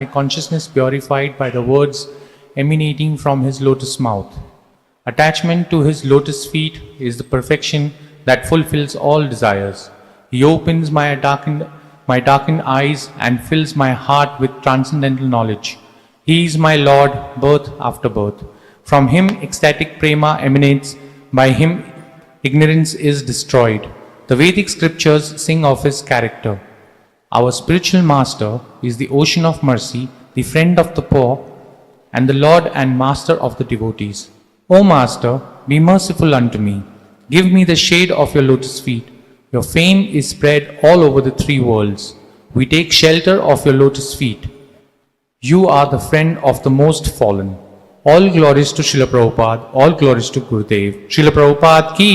my consciousness purified by the words emanating from his lotus mouth. Attachment to his lotus feet is the perfection that fulfills all desires. He opens my darkened eyes and fills my heart with transcendental knowledge. He is my Lord, birth after birth. From him ecstatic prema emanates, by him ignorance is destroyed. The Vedic scriptures sing of his character. Our spiritual master is the ocean of mercy, the friend of the poor, and the Lord and master of the devotees. O Master, be merciful unto me. Give me the shade of your lotus feet. Your fame is spread all over the three worlds. We take shelter of your lotus feet. You are the friend of the most fallen. All glories to Srila Prabhupada, all glories to Gurudev. Srila Prabhupada ki.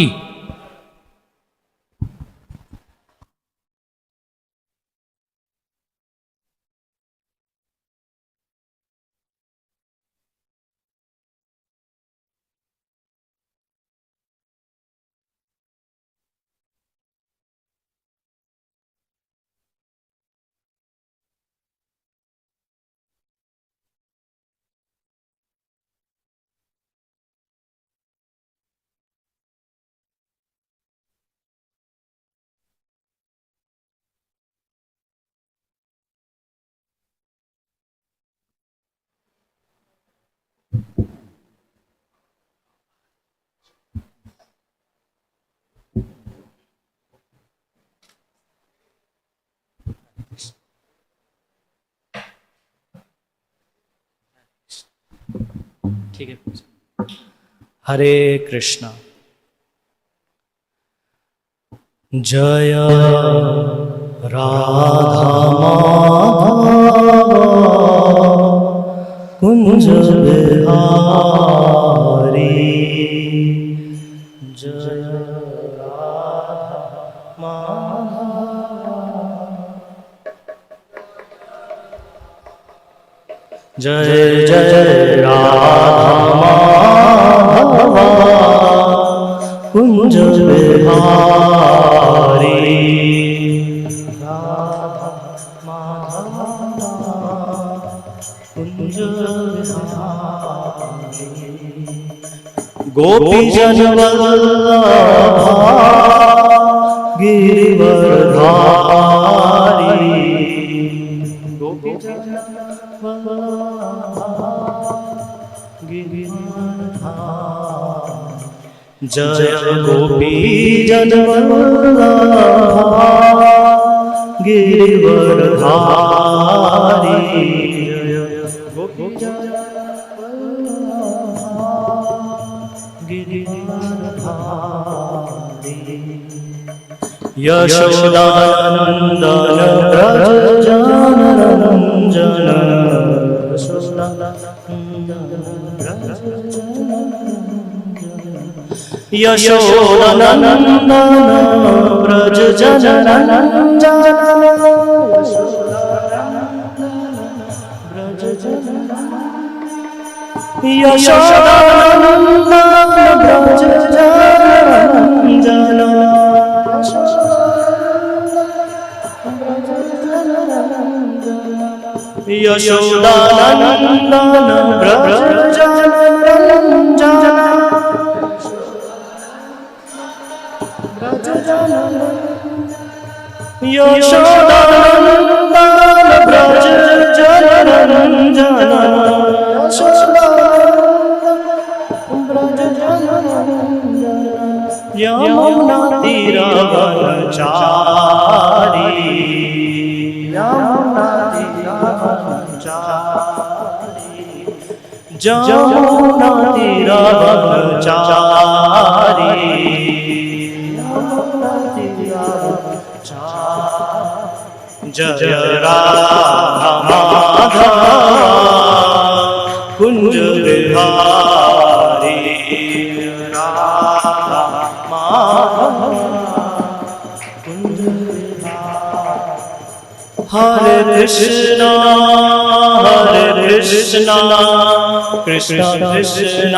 ठीक है। हरे कृष्णा। जय राधा माधव कुंज बिहारी, जय राधा माधव, जय जय राधा माधव कुंज बिहारी, राधा माधव कुंज बिहारी। गोपी जन वल्लभा गिरिवरधारी, गोपी जन जय गोपी जन वल्लभा गिरिवरधारी, जय गोपी जन वल्लभा गिरिवरधारी। यशोदानंदन व्रज जनरंजन, यशोदानंदन व्रज जनरंजन, यशोदानंदन व्रज जनरंजन, यशोदानंदन व्रज जनरंजन, यशोदानंदन व्रज जनरंजन, यमुना तीरावनचारी, यमुना तीरावनचारी, यमुना तीरावनचारी, यमुना तीरावनचारी। जय राधा माधव कुंज बिहारी, राधा माधव कुंज बिहारी। हरे कृष्णा कृष्ण कृष्ण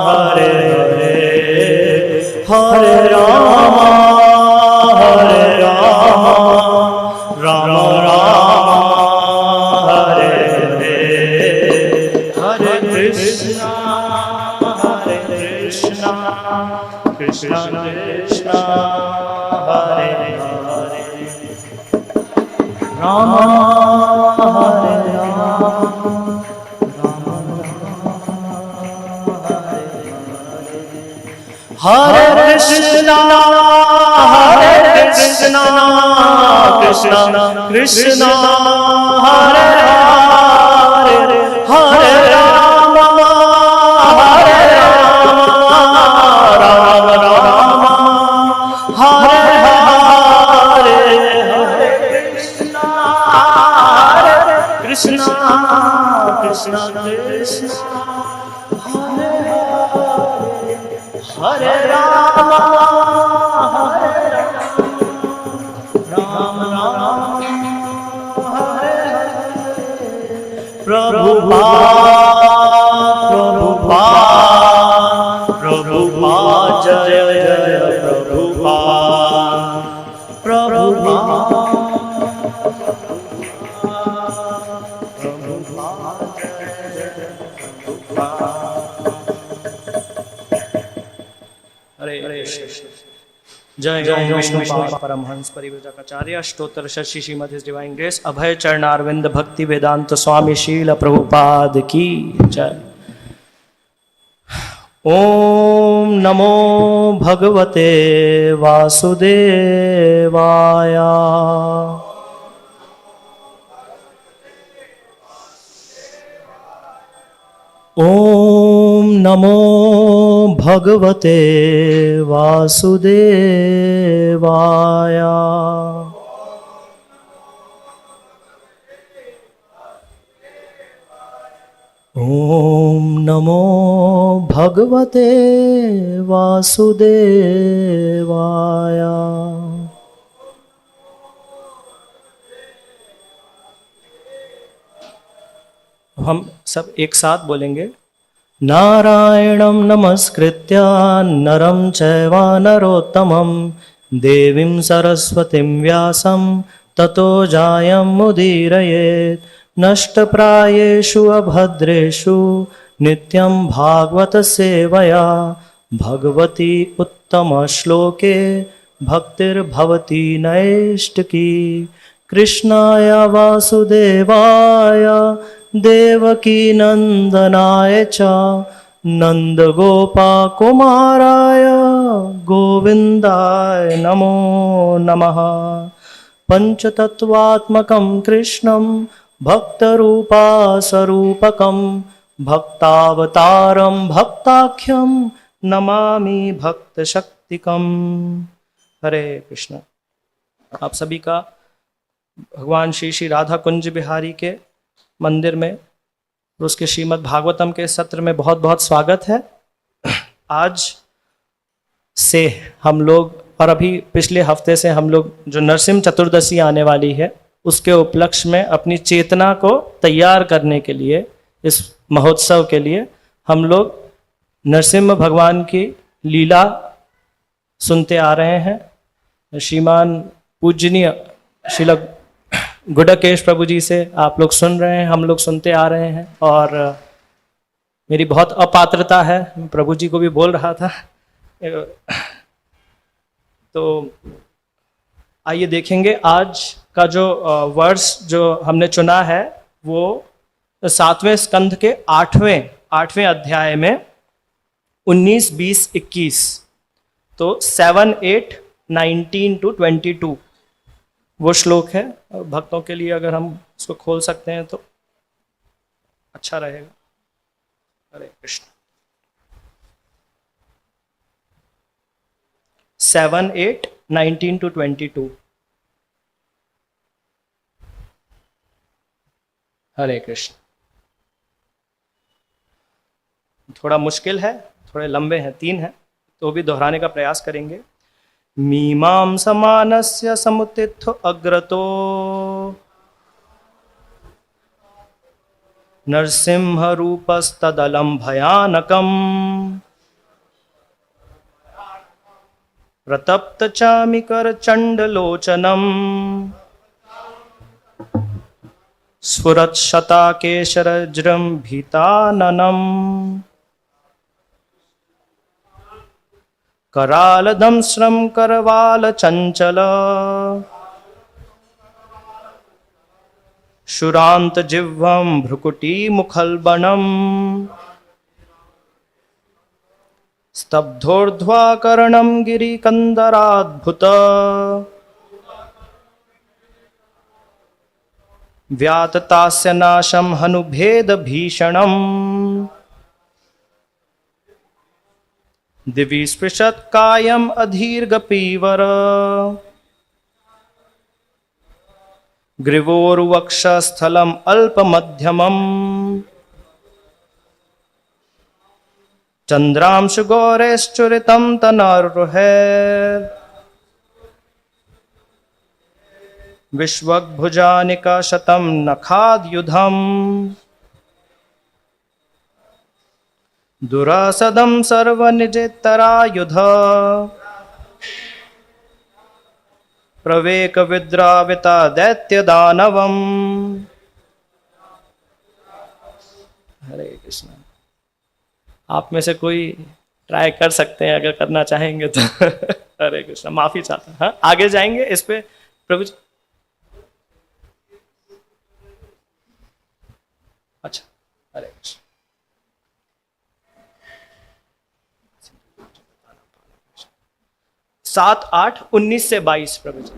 हरे हरे, हरे राम राम राम कृष्ण कृष्ण हरे हरे राम हरे राम हरे कृष्णा कृष्णा कृष्णा हरे हरे हरे राम राम राम हरे हरे हरे कृष्णा कृष्णा कृष्णा हरे हरे राम राम राम हरे प्रभुपाद जय जय हरे जय जय विष्णु परमहंस परिव्राजकाचार्य अष्टोत्तर शशि Srimad his divine grace Abhay Charanaravinda Bhakti Vedanta स्वामी शील प्रभुपाद की जय। ओम नमो भगवते वासुदेवाय। ओम नमो भगवते वासुदेवाय। ओम नमो भगवते वासुदेवाय। हम सब एक साथ बोलेंगे। नारायणं नमस्कृत्य नरं चैव नरोत्तमं देवीं सरस्वतीं व्यासं ततो जायमुदीरयेत्। नष्टप्रायेषु अभद्रेषु नित्यं भागवत सेवया भगवती उत्तमश्लोके भक्तिर्भवती नैष्टिकी। कृष्णाय वासुदेवाय देवकी नंदनाय च नंदगोपाकुमाराय गोविंदाय नमो नमः। पंचतत्वात्मकं कृष्णं भक्तरूपासरूपकं भक्तावतारं भक्ताख्यं नमामि भक्तशक्तिकम्। हरे कृष्ण। आप सभी का भगवान श्री श्री राधा कुंज बिहारी के मंदिर में और उसके श्रीमद् भागवतम के सत्र में बहुत बहुत स्वागत है। आज से हम लोग और अभी पिछले हफ्ते से हम लोग जो नरसिंह चतुर्दशी आने वाली है उसके उपलक्ष्य में अपनी चेतना को तैयार करने के लिए इस महोत्सव के लिए हम लोग नरसिंह भगवान की लीला सुनते आ रहे हैं। श्रीमान पूजनीय श्रील गुडकेश प्रभु जी से आप लोग सुन रहे हैं, हम लोग सुनते आ रहे हैं। और मेरी बहुत अपात्रता है, प्रभु जी को भी बोल रहा था। तो आइए देखेंगे आज का जो वर्ष जो हमने चुना है वो 7वें स्कंध के 8वें अध्याय में 19, 20, 21 तो 7, 8, 19 to 22 वो श्लोक है। भक्तों के लिए अगर हम उसको खोल सकते हैं तो अच्छा रहेगा। हरे कृष्ण। 7, 8, 19 to 22। हरे कृष्ण। थोड़ा मुश्किल है, थोड़े लंबे हैं, 3 हैं, तो भी दोहराने का प्रयास करेंगे। मीमांसमानस्य समुत्थितो अग्रतो नरसिंहरूपस्तदलं भयानकम् प्रतप्तचामिकरचण्डलोचनम् कराल दंश्रम करवाल चंचल शुरांत जिह्वं भ्रुकुटी मुखल्बनम स्तब्धोर्ध्वाकर्णं गिरिकन्दराद्भुत व्याततास्य नाशं हनुभेद भीषणम् दिवि स्पृशत् कायम् अधीर्गपीवर ग्रीवोर्वक्षस्थलम् अल्पमध्यमम् चंद्रांशु गौरेश्चुरितं तनर्रुहैर् विश्वग्भुजानिका शतं नखाद्युधम् दुरासदं सर्वनिजेतरायुध प्रवेक विद्राविता दैत्यदानवम्। हरे कृष्ण। आप में से कोई ट्राई कर सकते हैं अगर करना चाहेंगे तो। हरे कृष्ण। माफी चाहता हूं। हाँ, आगे जाएंगे इस पे प्रभु जी। अच्छा, हरे कृष्ण। 7, 8, 19 से 22 प्रभु जी।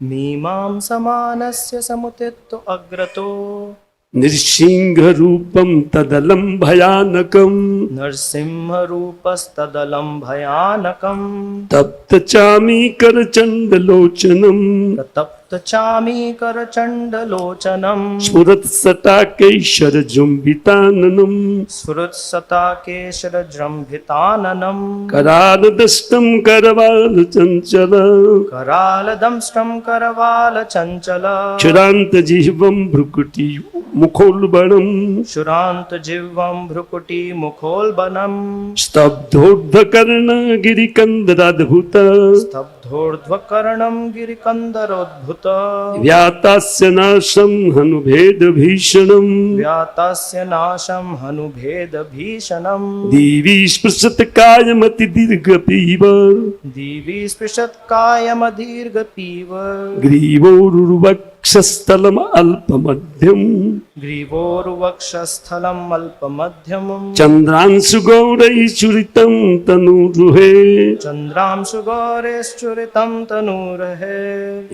मीमांसमानस्य समुदितो अग्रतो नृसिंहरूपं तदलं भयानकं नरसिंहरूपस्तदलं भयानकं तप्तचामीकरचण्डलोचनं तप्तचामीकरचण्डलोचनं स्फुरत्सटाकैशरजुम्बिताननं स्फुरत्सताकेशरजृम्भिताननं करालदष्टं करवालचञ्चल करालदंष्ट्रं करवालचञ्चल क्षुरान्तजिह्वं भ्रुकुटी मुखोल्बणं शुरान्तजिह्वं भ्रुकुटी मुखोल्बनं स्तब्धोर्ध्वकर्णगिरिकन्दराद्भुत स्तब्धोर्ध्वकर्णं गिरिकन्दरोद्भुत व्यातास्य नाशं हनुभेदभीषणं व्यातस्य नाशं हनुभेदभीषणं दिवि स्पृशत्कायमतिदीर्घपीव दिवि स्पृशत्कायमदीर्घपीव ग्रीवोर्वक्षस्थलम् अल्पमध्यम् ग्रीवोर्वक्षस्थलम् अल्पमध्यमम् चन्द्रांशुगौरैश्चुरितं तनूरुहे चन्द्रांशुगौरेश्चुरितं तनूरहे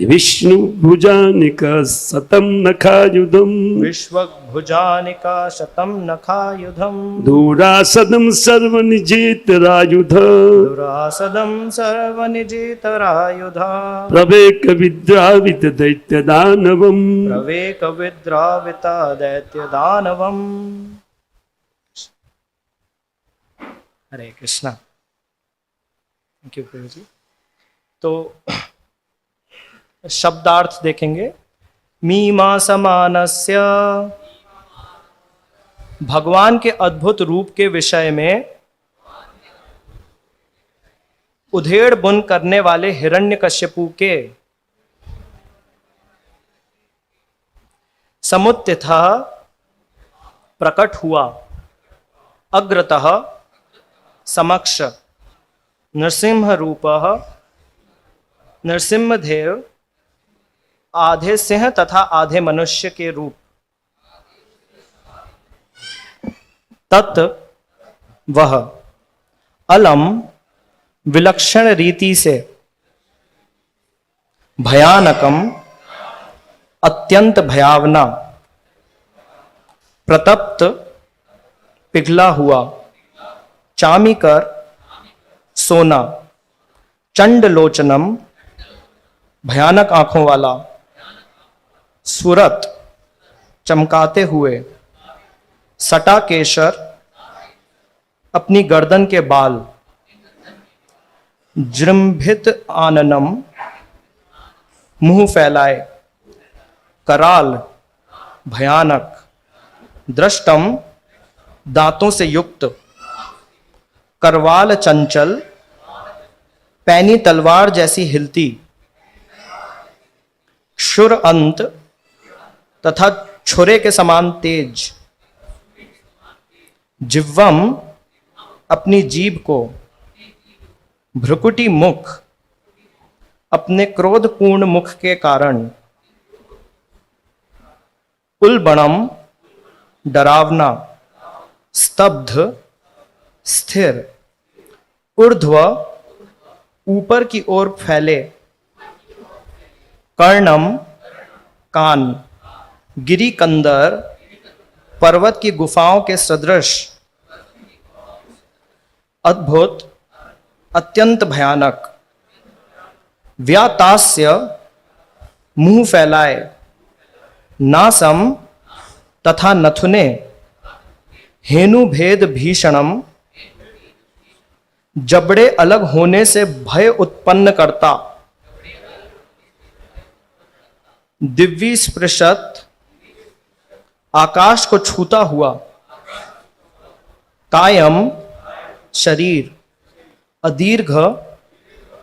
विष्णुभुजानिका शतं नखायुधम् विश्वभुजानिका शतं नखायुधम् दूरासदं सर्वनिजेतरायुध दुरासदं सर्वनिजितरायुधा प्रवेकविद्रावितदैत्यदानवम् प्रवेकविद्राविता दैत्यदानवम्। हरे कृष्णा। थैंक यू प्रभु जी। तो शब्दार्थ देखेंगे। मीमांसमानस्य, भगवान के अद्भुत रूप के विषय में उधेड़ बुन करने वाले हिरण्यकश्यपु के समुत्थितः प्रकट हुआ अग्रतः समक्ष नरसिंह रूपः नरसिंहदेव आधे सिंह तथा आधे मनुष्य के रूप तत् वह अलम विलक्षण रीति से भयानकम अत्यंत भयावना प्रतप्त पिघला हुआ चामीकर सोना चंडलोचनम भयानक आंखों वाला सुरत चमकाते हुए सटा केशर अपनी गर्दन के बाल जृंभित आननम मुंह फैलाए कराल भयानक दृष्टम दांतों से युक्त करवाल चंचल, पैनी तलवार जैसी हिलती, क्षुर अंत तथा छुरे के समान तेज, जिह्वम अपनी जीभ को, भ्रुकुटी मुख अपने क्रोधपूर्ण मुख के कारण, उल्बणम डरावना, स्तब्ध स्थिर, ऊर्ध्व ऊपर की ओर फैले, कर्णम कान, गिरी कंदर पर्वत की गुफाओं के सदृश, अद्भुत अत्यंत भयानक, व्यातास्य मुंह फैलाए, नासम तथा नथुने, हेनु भेद भीषणम जबड़े अलग होने से भय उत्पन्न करता, दिव्य स्पृशत आकाश को छूता हुआ, कायम शरीर, अदीर्घ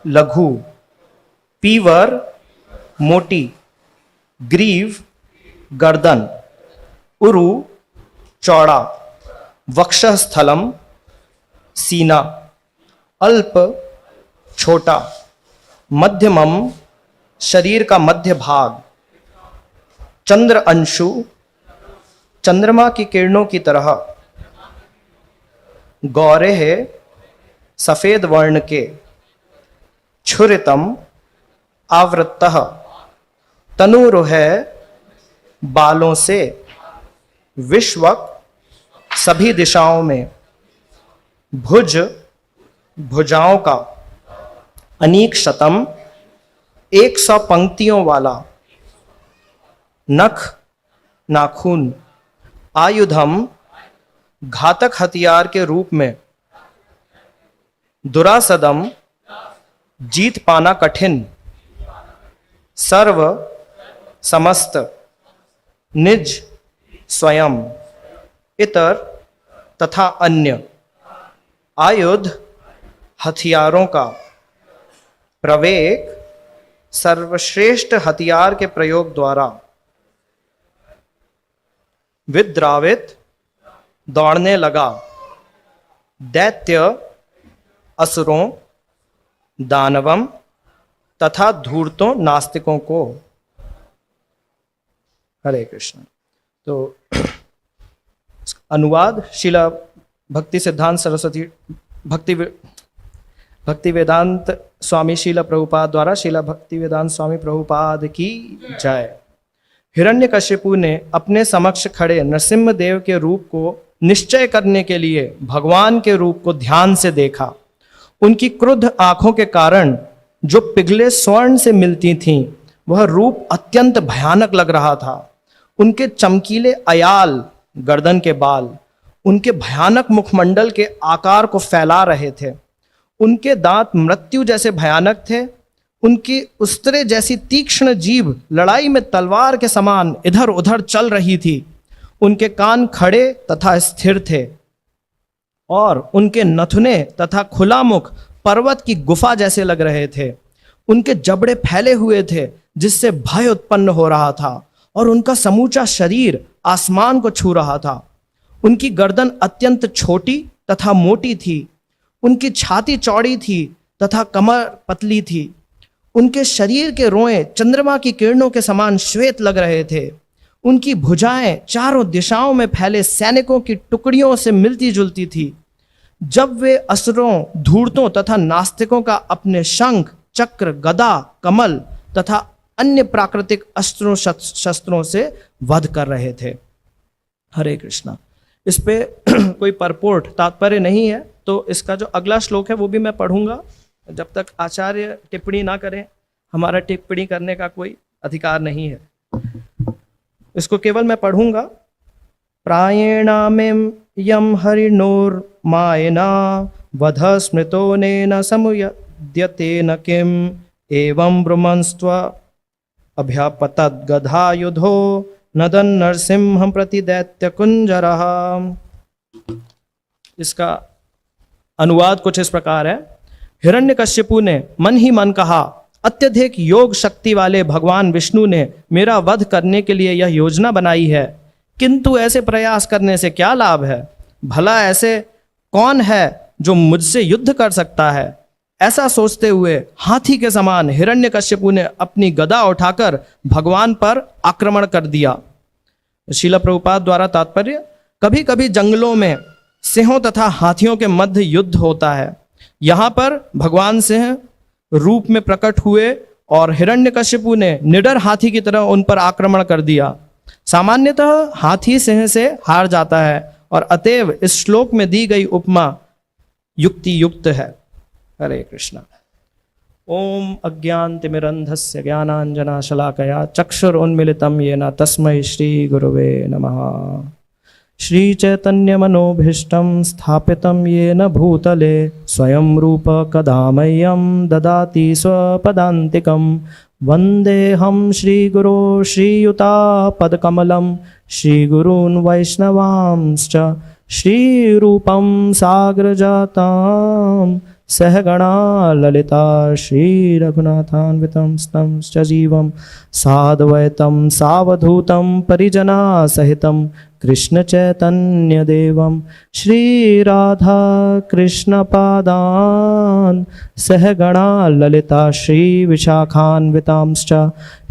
लघु, पीवर मोटी, ग्रीव गर्दन, उरु चौड़ा, वक्षस्थलम सीना, अल्प छोटा, मध्यमम शरीर का मध्य भाग, चंद्र अंशु चंद्रमा की किरणों की तरह, गौरे है सफेद वर्ण के, छुरितम आवृत्तः तनुर है बालों से, विश्वक सभी दिशाओं में, भुज भुजाओं का, अनीक शतम 100 पंक्तियों वाला, नख नाखून, आयुधम घातक हथियार के रूप में, दुरासदम जीत पाना कठिन, सर्व समस्त, निज स्वयं, इतर तथा अन्य, आयुध हथियारों का, प्रवेक सर्वश्रेष्ठ हथियार के प्रयोग द्वारा, विद्रावित दौड़ने लगा, दैत्य असुरों, दानवम तथा धूर्तों नास्तिकों को। हरे कृष्ण। तो अनुवाद शिला भक्ति सिद्धांत सरस्वती भक्ति वेदांत स्वामी शिला प्रभुपाद द्वारा शिला भक्ति वेदांत स्वामी प्रभुपाद की जय। हिरण्यकशिपु ने अपने समक्ष खड़े नरसिम्ह देव के रूप को निश्चय करने के लिए भगवान के रूप को ध्यान से देखा। उनकी क्रुद्ध आंखों के कारण जो पिघले स्वर्ण से मिलती थीं, वह रूप अत्यंत भयानक लग रहा था। उनके चमकीले अयाल गर्दन के बाल उनके भयानक मुखमंडल के आकार को फैला रहे थे। उनके दांत मृत्यु जैसे भयानक थे। उनकी उस्तरे जैसी तीक्ष्ण जीभ लड़ाई में तलवार के समान इधर उधर चल रही थी। उनके कान खड़े तथा स्थिर थे और उनके नथुने तथा खुला मुख पर्वत की गुफा जैसे लग रहे थे। उनके जबड़े फैले हुए थे जिससे भय उत्पन्न हो रहा था और उनका समूचा शरीर आसमान को छू रहा था। उनकी गर्दन अत्यंत छोटी तथा मोटी थी। उनकी छाती चौड़ी थी तथा कमर पतली थी। उनके शरीर के रोएं चंद्रमा की किरणों के समान श्वेत लग रहे थे। उनकी भुजाएं चारों दिशाओं में फैले सैनिकों की टुकड़ियों से मिलती जुलती थी। जब वे असुरों, धूर्तों तथा नास्तिकों का अपने शंख, चक्र, गदा, कमल तथा अन्य प्राकृतिक अस्त्रों शस्त्रों से वध कर रहे थे। हरे कृष्णा। इस पे कोई परपोर्ट तात्पर्य नहीं है, तो इसका जो अगला श्लोक है वो भी मैं पढ़ूंगा। जब तक आचार्य टिप्पणी ना करें, हमारा टिप्पणी करने का कोई अधिकार नहीं है। इसको केवल मैं पढ़ूंगा। प्रायेणामें यम हरिणोर मायना वध स्मृतो नेन समुद्यते न किम एवं ब्रह्मस्त्व अभ्यापतद् गधायुधो नदन नरसिंह प्रति दैत्य कुंजरः। इसका अनुवाद कुछ इस प्रकार है। हिरण्यकश्यपु ने मन ही मन कहा, अत्यधिक योग शक्ति वाले भगवान विष्णु ने मेरा वध करने के लिए यह योजना बनाई है, किंतु ऐसे प्रयास करने से क्या लाभ है? भला ऐसे कौन है जो मुझसे युद्ध कर सकता है? ऐसा सोचते हुए हाथी के समान हिरण्यकश्यपु ने अपनी गदा उठाकर भगवान पर आक्रमण कर दिया। श्रील प्रभुपाद द्वारा तात्पर्य, कभी कभी जंगलों में सिंहों तथा हाथियों के मध्य युद्ध होता है। यहाँ पर भगवान सिंह रूप में प्रकट हुए और हिरण्यकश्यपु ने निडर हाथी की तरह उन पर आक्रमण कर दिया। सामान्यतः हाथी सिंह से हार जाता है और अतएव इस श्लोक में दी गई उपमा युक्ति युक्त है। हरे कृष्णा। ओम अज्ञानतिमिरन्धस्य ज्ञानाञ्जनशलाकया चक्षुरुन्मीलितं येन तस्मै श्री गुरुवे नमः। श्री चैतन्य मनोभीष्टं स्थापितं येन भूतले स्वयं रूप कदा मह्यं ददाति स्वपदान्तिकं। वन्देऽहं श्रीगुरो श्रीयुतापदकमलं श्रीगुरून् वैष्णवांश्च श्रीरूपं साग्रजातां सहगणा ललिता श्रीरघुनाथान्वितं तं सजीवं साद्वैतं सावधूतं परिजनासहितं कृष्णचैतन्यदेवं श्रीराधा कृष्णपादान् सहगणा ललिता श्रीविशाखान्वितांश्च।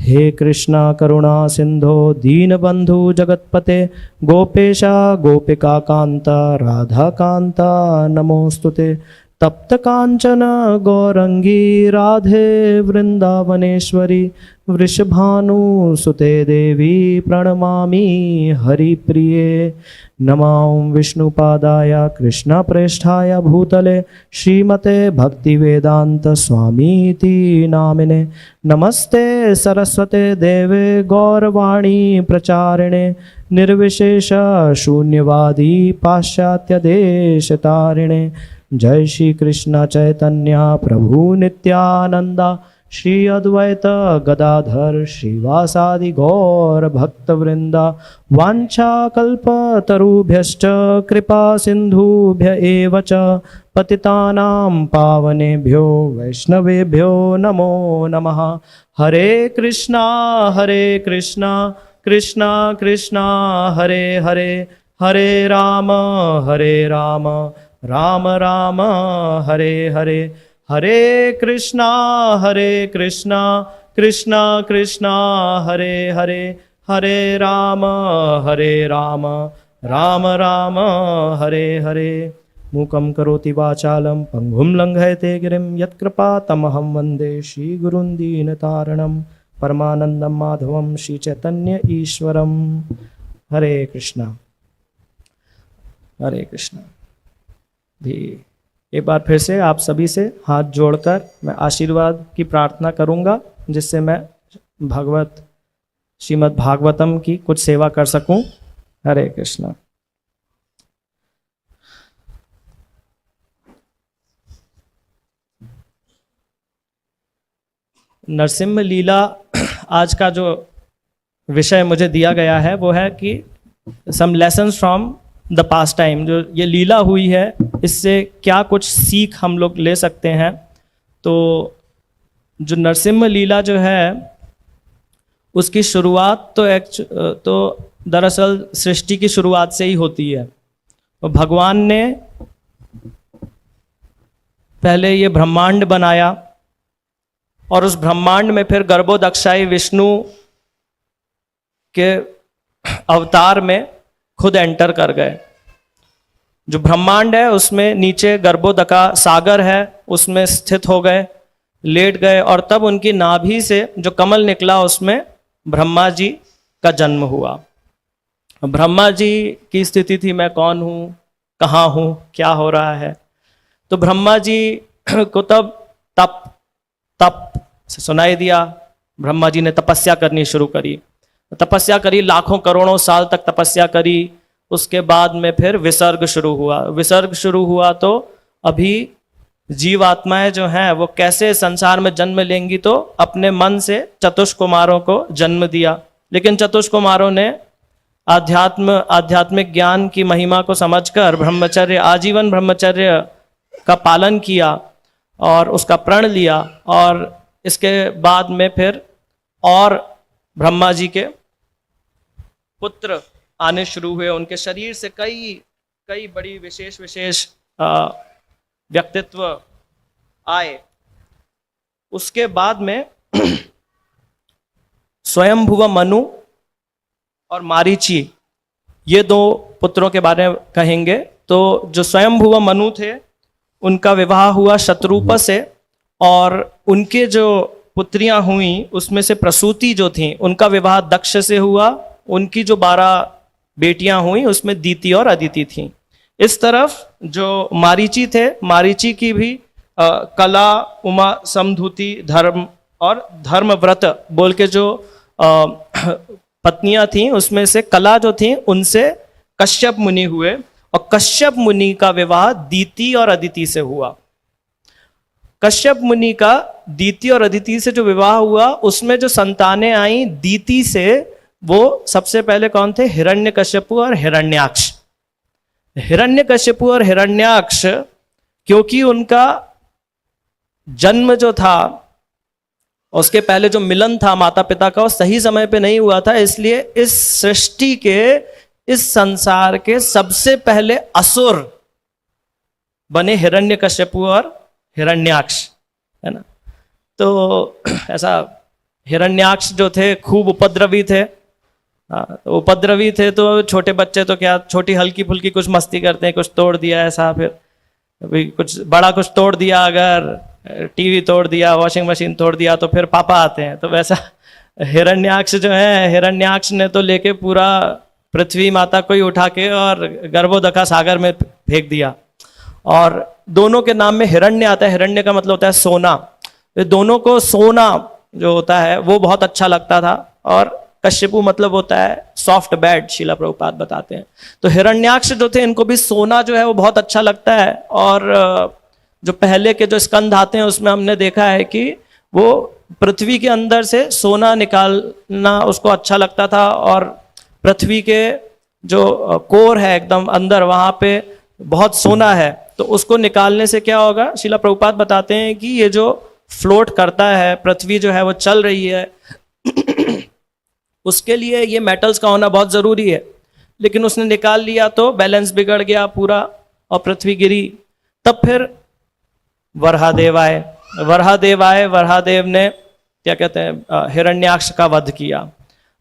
हे कृष्णा करुणा सिन्धो दीनबन्धु जगत्पते गोपेशा गोपिकान्त राधाकान्ता नमोऽस्तुते। तप्त कांचन गौरंगी राधे वृंदावनेश्वरी वृषभानुसुते देवी प्रणमामि हरिप्रिये। नमो विष्णुपादाय कृष्णप्रेष्ठाय भूतले श्रीमते भक्तिवेदांत स्वामीति नामिने। नमस्ते सरस्वते देवे गौरवाणी प्रचारिणे निर्विशेष शून्यवादी पाश्चात्य देशतारिणे। जय श्री कृष्ण चैतन्य प्रभु नित्यानंदा श्री अद्वैत गदाधर श्रीवासादि गौर भक्तवृंदा। वांछा कल्पतरुभ्यश्च कृपा सिंधुभ्य एव च पतितानां पावनेभ्यो वैष्णवेभ्यो नमो नमः। हरे कृष्णा कृष्णा कृष्णा हरे हरे, हरे राम राम राम हरे हरे। हरे कृष्णा कृष्णा कृष्णा हरे हरे, हरे राम राम राम हरे हरे। मूकं करोति वाचालं पंगुं लंघयते गिरिं यत्कृपातमहं वन्दे श्रीगुरुं दीनतारणं परमानन्दं माधवं श्रीचैतन्य ईश्वरम्। हरे कृष्णा हरे कृष्णा। भी एक बार फिर से आप सभी से हाथ जोड़कर मैं आशीर्वाद की प्रार्थना करूंगा, जिससे मैं श्रीमद् भागवतम की कुछ सेवा कर सकूं। हरे कृष्णा। नरसिंह लीला आज का जो विषय मुझे दिया गया है वो है कि some lessons from the past time. जो ये लीला हुई है इससे क्या कुछ सीख हम लोग ले सकते हैं। तो जो नरसिंह लीला जो है उसकी शुरुआत तो दरअसल सृष्टि की शुरुआत से ही होती है। तो भगवान ने पहले ये ब्रह्मांड बनाया और उस ब्रह्मांड में फिर गर्भोदक्षाई विष्णु के अवतार में खुद एंटर कर गए। जो ब्रह्मांड है उसमें नीचे गर्भोदका सागर है, उसमें स्थित हो गए, लेट गए और तब उनकी नाभि से जो कमल निकला उसमें ब्रह्मा जी का जन्म हुआ। ब्रह्मा जी की स्थिति थी मैं कौन हूँ, कहाँ हूँ, क्या हो रहा है। तो ब्रह्मा जी को तब तप से सुनाई दिया। ब्रह्मा जी ने तपस्या करनी शुरू करी, तपस्या करी, लाखों करोड़ों साल तक तपस्या करी। उसके बाद में फिर विसर्ग शुरू हुआ। विसर्ग शुरू हुआ तो अभी जीवात्माएं जो हैं वो कैसे संसार में जन्म लेंगी, तो अपने मन से चतुष्कुमारों को जन्म दिया। लेकिन चतुष्कुमारों ने आध्यात्मिक ज्ञान की महिमा को समझकर ब्रह्मचर्य, आजीवन ब्रह्मचर्य का पालन किया और उसका प्रण लिया, और इसके बाद में फिर और ब्रह्मा जी के पुत्र आने शुरू हुए। उनके शरीर से कई कई बड़ी विशेष विशेष व्यक्तित्व आए। उसके बाद में स्वयंभुव मनु और मारीची, ये दो पुत्रों के बारे में कहेंगे। तो जो स्वयंभुव मनु थे उनका विवाह हुआ शत्रुपा से, और उनके जो पुत्रियां हुई उसमें से प्रसूति जो थी उनका विवाह दक्ष से हुआ। उनकी जो 12 बेटियां हुई उसमें दीति और अदिति थी। इस तरफ जो मारीची थे, मारीची की भी कला, उमा, समधुति, धर्म और धर्मव्रत बोल के जो पत्नियां थीं, उसमें से कला जो थी उनसे कश्यप मुनि हुए, और कश्यप मुनि का विवाह दीति और अदिति से हुआ। कश्यप मुनि का दीति और अदिति से जो विवाह हुआ उसमें जो संतानें आई दीति से, वो सबसे पहले कौन थे? हिरण्यकश्यपु और हिरण्याक्ष। हिरण्यकश्यपु और हिरण्याक्ष, क्योंकि उनका जन्म जो था, उसके पहले जो मिलन था माता पिता का, वो सही समय पे नहीं हुआ था, इसलिए इस सृष्टि के, इस संसार के सबसे पहले असुर बने हिरण्यकश्यपु और हिरण्याक्ष, है ना। तो ऐसा हिरण्याक्ष जो थे खूब उपद्रवी थे। तो उपद्रवी थे तो छोटे बच्चे तो क्या, छोटी हल्की फुल्की कुछ मस्ती करते हैं, कुछ तोड़ दिया ऐसा, फिर अभी कुछ बड़ा कुछ तोड़ दिया, अगर टीवी तोड़ दिया, वॉशिंग मशीन तोड़ दिया, तो फिर पापा आते हैं। तो वैसा हिरण्याक्ष जो है, हिरण्याक्ष ने तो लेके पूरा पृथ्वी माता को ही उठा के और गर्भोदका सागर में फेंक दिया। और दोनों के नाम में हिरण्य आता है। हिरण्य का मतलब होता है सोना। तो दोनों को सोना जो होता है वो बहुत अच्छा लगता था, और कश्यपु मतलब होता है सॉफ्ट बेड, शीला प्रभुपाद बताते हैं। तो हिरण्याक्ष जो थे इनको भी सोना जो है वो बहुत अच्छा लगता है। और जो पहले के जो स्कंद आते हैं उसमें हमने देखा है कि वो पृथ्वी के अंदर से सोना निकालना उसको अच्छा लगता था, और पृथ्वी के जो कोर है एकदम अंदर, वहां पे बहुत सोना है, तो उसको निकालने से क्या होगा, शीला प्रभुपाद बताते हैं कि ये जो फ्लोट करता है, पृथ्वी जो है वो चल रही है, उसके लिए ये मेटल्स का होना बहुत जरूरी है। लेकिन उसने निकाल लिया तो बैलेंस बिगड़ गया पूरा और पृथ्वी गिरी। तब फिर वराहदेव आए। वराहदेव ने क्या कहते हैं, हिरण्याक्ष का वध किया।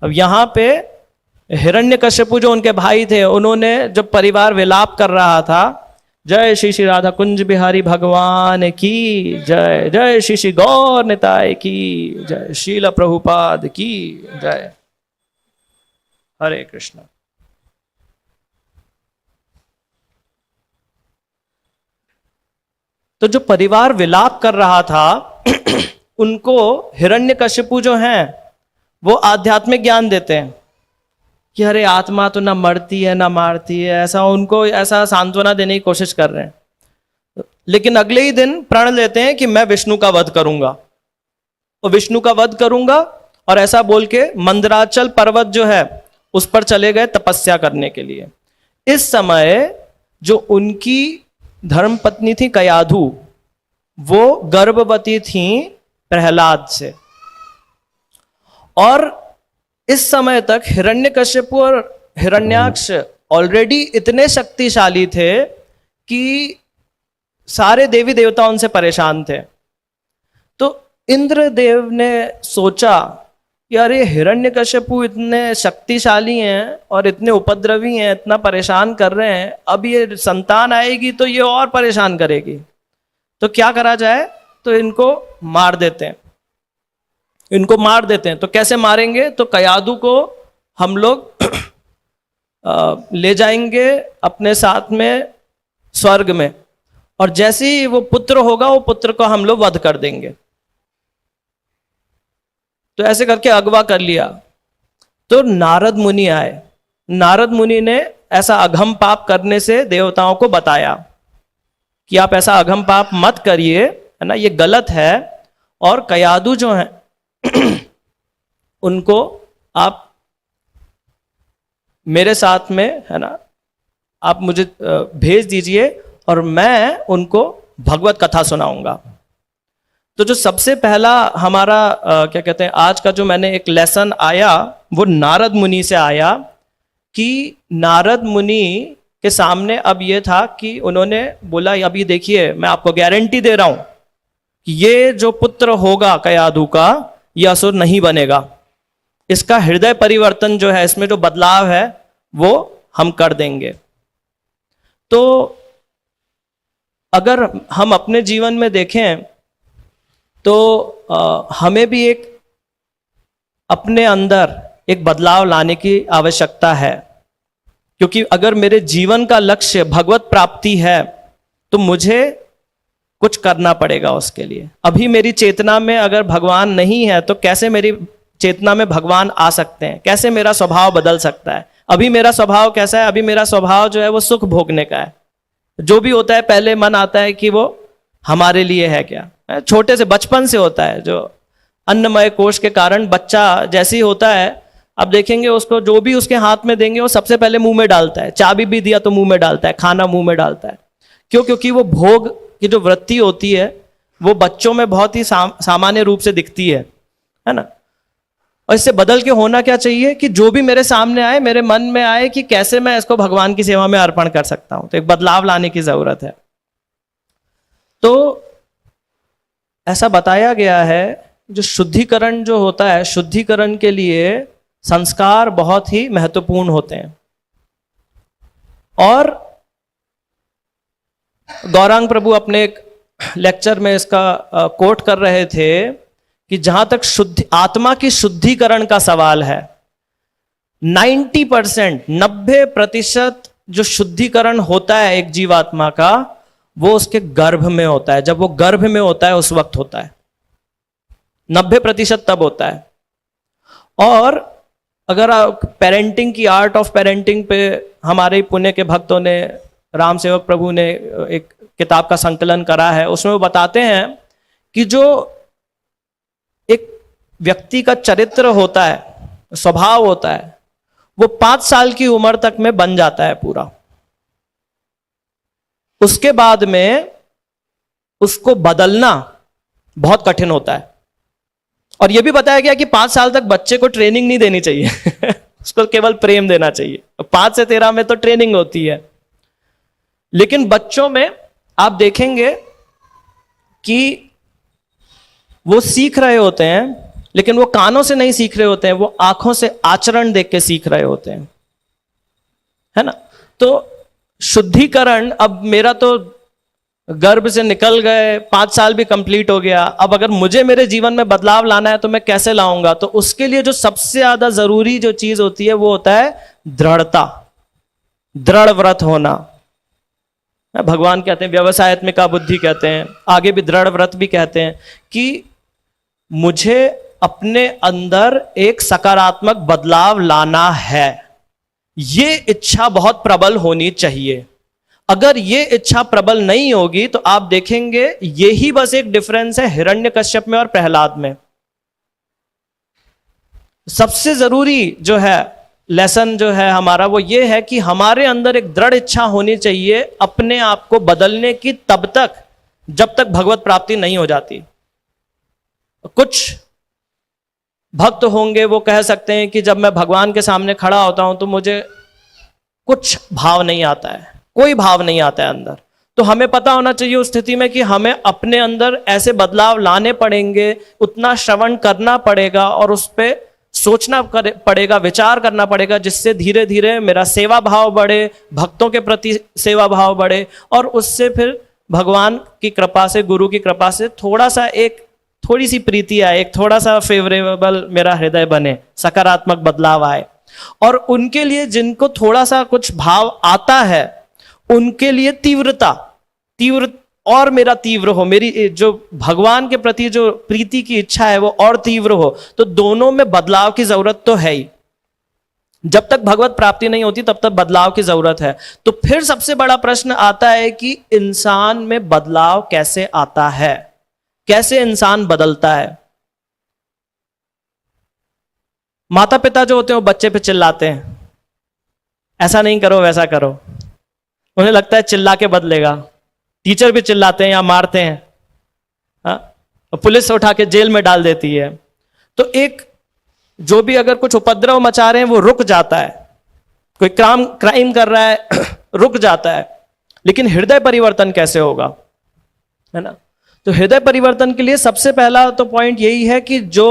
अब यहाँ पे हिरण्यकश्यपु जो उनके भाई थे, उन्होंने जब परिवार विलाप कर रहा था, जय श्री श्री राधा कुंज बिहारी भगवान की जय, जय श्री श्री गौर निताय की जय, शीला प्रभुपाद की जय, हरे कृष्ण। तो जो परिवार विलाप कर रहा था उनको हिरण्यकश्यपु जो हैं वो आध्यात्मिक ज्ञान देते हैं कि अरे आत्मा तो ना मरती है ना मारती है, ऐसा उनको ऐसा सांत्वना देने की कोशिश कर रहे हैं। लेकिन अगले ही दिन प्रण लेते हैं कि मैं विष्णु का वध करूंगा, और विष्णु का वध करूंगा, और ऐसा बोल के मंदराचल पर्वत जो है उस पर चले गए तपस्या करने के लिए। इस समय जो उनकी धर्म पत्नी थी कयाधु, वो गर्भवती थी प्रहलाद से, और इस समय तक हिरण्यकश्यपु और हिरण्याक्ष ऑलरेडी इतने शक्तिशाली थे कि सारे देवी देवता उनसे परेशान थे। तो इंद्रदेव ने सोचा कि अरे हिरण्यकश्यपु इतने शक्तिशाली हैं और इतने उपद्रवी हैं, इतना परेशान कर रहे हैं, अब ये संतान आएगी तो ये और परेशान करेगी, तो क्या करा जाए, तो इनको मार देते हैं। इनको मार देते हैं तो कैसे मारेंगे, तो कयाधु को हम लोग ले जाएंगे अपने साथ में स्वर्ग में, और जैसे ही वो पुत्र होगा वो पुत्र को हम लोग वध कर देंगे। तो ऐसे करके अगवा कर लिया। तो नारद मुनि आए। नारद मुनि ने ऐसा अघम पाप करने से देवताओं को बताया कि आप ऐसा अघम पाप मत करिए, है ना, ये गलत है। और कयाधु जो है उनको आप मेरे साथ में, है ना, आप मुझे भेज दीजिए और मैं उनको भगवत कथा सुनाऊंगा। तो जो सबसे पहला हमारा क्या कहते हैं आज का जो मैंने एक लेसन आया वो नारद मुनि से आया कि नारद मुनि के सामने अब ये था कि उन्होंने बोला अभी देखिए मैं आपको गारंटी दे रहा हूं कि ये जो पुत्र होगा कयाधु का ये असुर नहीं बनेगा, इसका हृदय परिवर्तन जो है, इसमें जो बदलाव है वो हम कर देंगे। तो अगर हम अपने जीवन में देखें तो हमें भी एक अपने अंदर एक बदलाव लाने की आवश्यकता है, क्योंकि अगर मेरे जीवन का लक्ष्य भगवत प्राप्ति है तो मुझे कुछ करना पड़ेगा उसके लिए। अभी मेरी चेतना में अगर भगवान नहीं है तो कैसे मेरी चेतना में भगवान आ सकते हैं, कैसे मेरा स्वभाव बदल सकता है। अभी मेरा स्वभाव कैसा है, अभी मेरा स्वभाव जो है वो सुख भोगने का है। जो भी होता है पहले मन आता है कि वो हमारे लिए है क्या, छोटे से बचपन से होता है। जो अन्नमय कोश के कारण बच्चा जैसे ही होता है, अब देखेंगे उसको जो भी उसके हाथ में देंगे वो सबसे पहले मुंह में डालता है, चाबी भी दिया तो मुंह में डालता है, खाना मुंह में डालता है। क्यों? क्योंकि वो भोग की जो वृत्ति होती है वो बच्चों में बहुत ही सामान्य रूप से दिखती है ना। और इससे बदल के होना क्या चाहिए कि जो भी मेरे सामने आए, मेरे मन में आए कि कैसे मैं इसको भगवान की सेवा में अर्पण कर सकता हूं। तो एक बदलाव लाने की जरूरत है। तो ऐसा बताया गया है जो शुद्धिकरण जो होता है, शुद्धिकरण के लिए संस्कार बहुत ही महत्वपूर्ण होते हैं। और गौरांग प्रभु अपने एक लेक्चर में इसका कोट कर रहे थे कि जहां तक आत्मा की शुद्धिकरण का सवाल है, 90% जो शुद्धिकरण होता है एक जीवात्मा का वो उसके गर्भ में होता है। जब वो गर्भ में होता है उस वक्त होता है, 90% तब होता है। और अगर आप पेरेंटिंग की, आर्ट ऑफ पेरेंटिंग पे हमारे पुणे के भक्तों ने, राम सेवक प्रभु ने एक किताब का संकलन करा है, उसमें वो बताते हैं कि जो एक व्यक्ति का चरित्र होता है, स्वभाव होता है, वो 5 साल की उम्र तक में बन जाता है पूरा। उसके बाद में उसको बदलना बहुत कठिन होता है। और यह भी बताया गया कि 5 साल तक बच्चे को ट्रेनिंग नहीं देनी चाहिए उसको केवल प्रेम देना चाहिए। 5 से 13 में तो ट्रेनिंग होती है, लेकिन बच्चों में आप देखेंगे कि वो सीख रहे होते हैं, लेकिन वो कानों से नहीं सीख रहे होते हैं, वो आंखों से आचरण देख के सीख रहे होते हैं, है ना। तो शुद्धिकरण, अब मेरा तो गर्भ से निकल गए, 5 साल भी कंप्लीट हो गया, अब अगर मुझे मेरे जीवन में बदलाव लाना है तो मैं कैसे लाऊंगा? तो उसके लिए जो सबसे ज्यादा जरूरी जो चीज होती है वो होता है दृढ़ता, दृढ़ व्रत होना। भगवान कहते हैं, व्यवसायत्मिका बुद्धि कहते हैं, आगे भी दृढ़ व्रत भी कहते हैं कि मुझे अपने अंदर एक सकारात्मक बदलाव लाना है। ये इच्छा बहुत प्रबल होनी चाहिए। अगर ये इच्छा प्रबल नहीं होगी तो आप देखेंगे यही बस एक डिफरेंस है हिरण्यकश्यप में और प्रहलाद में। सबसे जरूरी जो है लेसन जो है हमारा वो ये है कि हमारे अंदर एक दृढ़ इच्छा होनी चाहिए अपने आप को बदलने की, तब तक जब तक भगवत प्राप्ति नहीं हो जाती। कुछ भक्त होंगे वो कह सकते हैं कि जब मैं भगवान के सामने खड़ा होता हूं तो मुझे कुछ भाव नहीं आता है, कोई भाव नहीं आता है अंदर। तो हमें पता होना चाहिए उस स्थिति में कि हमें अपने अंदर ऐसे बदलाव लाने पड़ेंगे, उतना श्रवण करना पड़ेगा और उस पर सोचना पड़ेगा, विचार करना पड़ेगा, जिससे धीरे धीरे मेरा सेवा भाव बढ़े, भक्तों के प्रति सेवा भाव बढ़े और उससे फिर भगवान की कृपा से, गुरु की कृपा से थोड़ा सा थोड़ी सी प्रीति आए, एक थोड़ा सा फेवरेबल मेरा हृदय बने, सकारात्मक बदलाव आए। और उनके लिए जिनको थोड़ा सा कुछ भाव आता है उनके लिए तीव्र और मेरा तीव्र हो, मेरी जो भगवान के प्रति जो प्रीति की इच्छा है वो और तीव्र हो। तो दोनों में बदलाव की जरूरत तो है ही। जब तक भगवत प्राप्ति नहीं होती तब तक बदलाव की जरूरत है। तो फिर सबसे बड़ा प्रश्न आता है कि इंसान में बदलाव कैसे आता है, कैसे इंसान बदलता है। माता पिता जो होते हैं वो बच्चे पे चिल्लाते हैं, ऐसा नहीं करो वैसा करो, उन्हें लगता है चिल्ला के बदलेगा, टीचर भी चिल्लाते हैं या मारते हैं, हाँ, पुलिस उठा के जेल में डाल देती है। तो एक जो भी अगर कुछ उपद्रव मचा रहे हैं वो रुक जाता है, कोई क्राइम कर रहा है रुक जाता है। लेकिन हृदय परिवर्तन कैसे होगा, है ना? तो हृदय परिवर्तन के लिए सबसे पहला तो पॉइंट यही है कि जो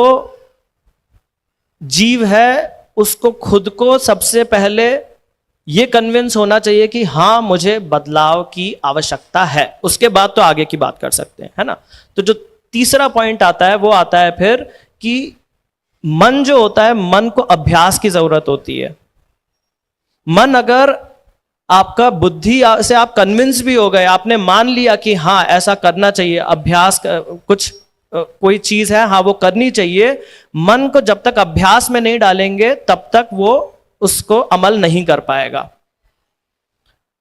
जीव है उसको खुद को सबसे पहले ये कन्विंस होना चाहिए कि हाँ मुझे बदलाव की आवश्यकता है, उसके बाद तो आगे की बात कर सकते हैं, है ना? तो जो तीसरा पॉइंट आता है वो आता है फिर कि मन जो होता है, मन को अभ्यास की जरूरत होती है। मन अगर आपका बुद्धि से आप कन्विंस भी हो गए, आपने मान लिया कि हाँ ऐसा करना चाहिए, अभ्यास कुछ कोई चीज है हाँ वो करनी चाहिए, मन को जब तक अभ्यास में नहीं डालेंगे तब तक वो उसको अमल नहीं कर पाएगा।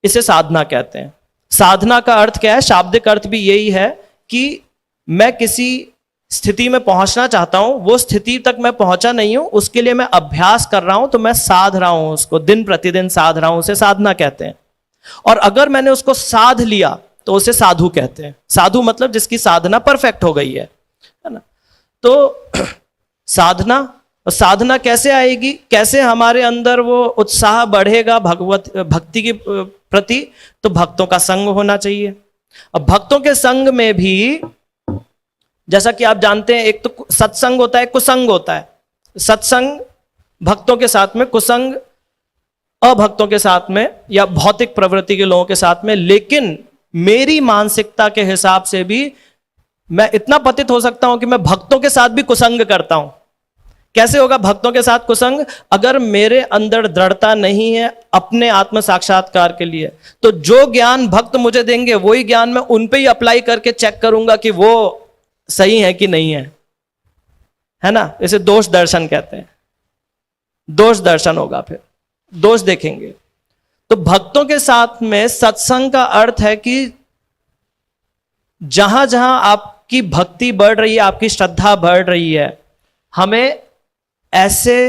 इसे साधना कहते हैं। साधना का अर्थ क्या है? शाब्दिक अर्थ भी यही है कि मैं किसी स्थिति में पहुंचना चाहता हूं, वो स्थिति तक मैं पहुंचा नहीं हूं, उसके लिए मैं अभ्यास कर रहा हूं, तो मैं साध रहा हूं, उसको दिन प्रतिदिन साध रहा हूं, उसे साधना कहते हैं। और अगर मैंने उसको साध लिया तो उसे साधु कहते हैं। साधु मतलब जिसकी साधना परफेक्ट हो गई है ना? तो साधना कैसे आएगी, कैसे हमारे अंदर वो उत्साह बढ़ेगा भक्ति की प्रति? तो भक्तों का संग होना चाहिए। अब भक्तों के संग में भी जैसा कि आप जानते हैं, एक तो सत्संग होता है, कुसंग होता है। सत्संग भक्तों के साथ में, कुसंग अभक्तों के साथ में या भौतिक प्रवृत्ति के लोगों के साथ में। लेकिन मेरी मानसिकता के हिसाब से भी मैं इतना पतित हो सकता हूं कि मैं भक्तों के साथ भी कुसंग करता हूं। कैसे होगा भक्तों के साथ कुसंग? अगर मेरे अंदर दृढ़ता नहीं है अपने आत्म साक्षात्कार के लिए, तो जो ज्ञान भक्त मुझे देंगे वही ज्ञान मैं उन पे ही अप्लाई करके चेक करूंगा कि वो सही है कि नहीं है ना? इसे दोष दर्शन कहते हैं। दोष दर्शन होगा, फिर दोष देखेंगे। तो भक्तों के साथ में सत्संग का अर्थ है कि जहां जहां आपकी भक्ति बढ़ रही है, आपकी श्रद्धा बढ़ रही है, हमें ऐसे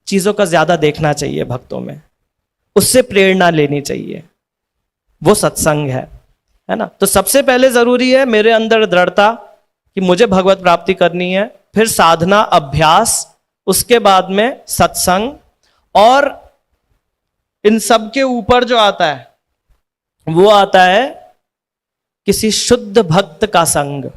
चीजों का ज्यादा देखना चाहिए भक्तों में, उससे प्रेरणा लेनी चाहिए। वो सत्संग है ना? तो सबसे पहले जरूरी है मेरे अंदर दृढ़ता कि मुझे भगवत प्राप्ति करनी है, फिर साधना अभ्यास, उसके बाद में सत्संग, और इन सब के ऊपर जो आता है वो आता है किसी शुद्ध भक्त का संग।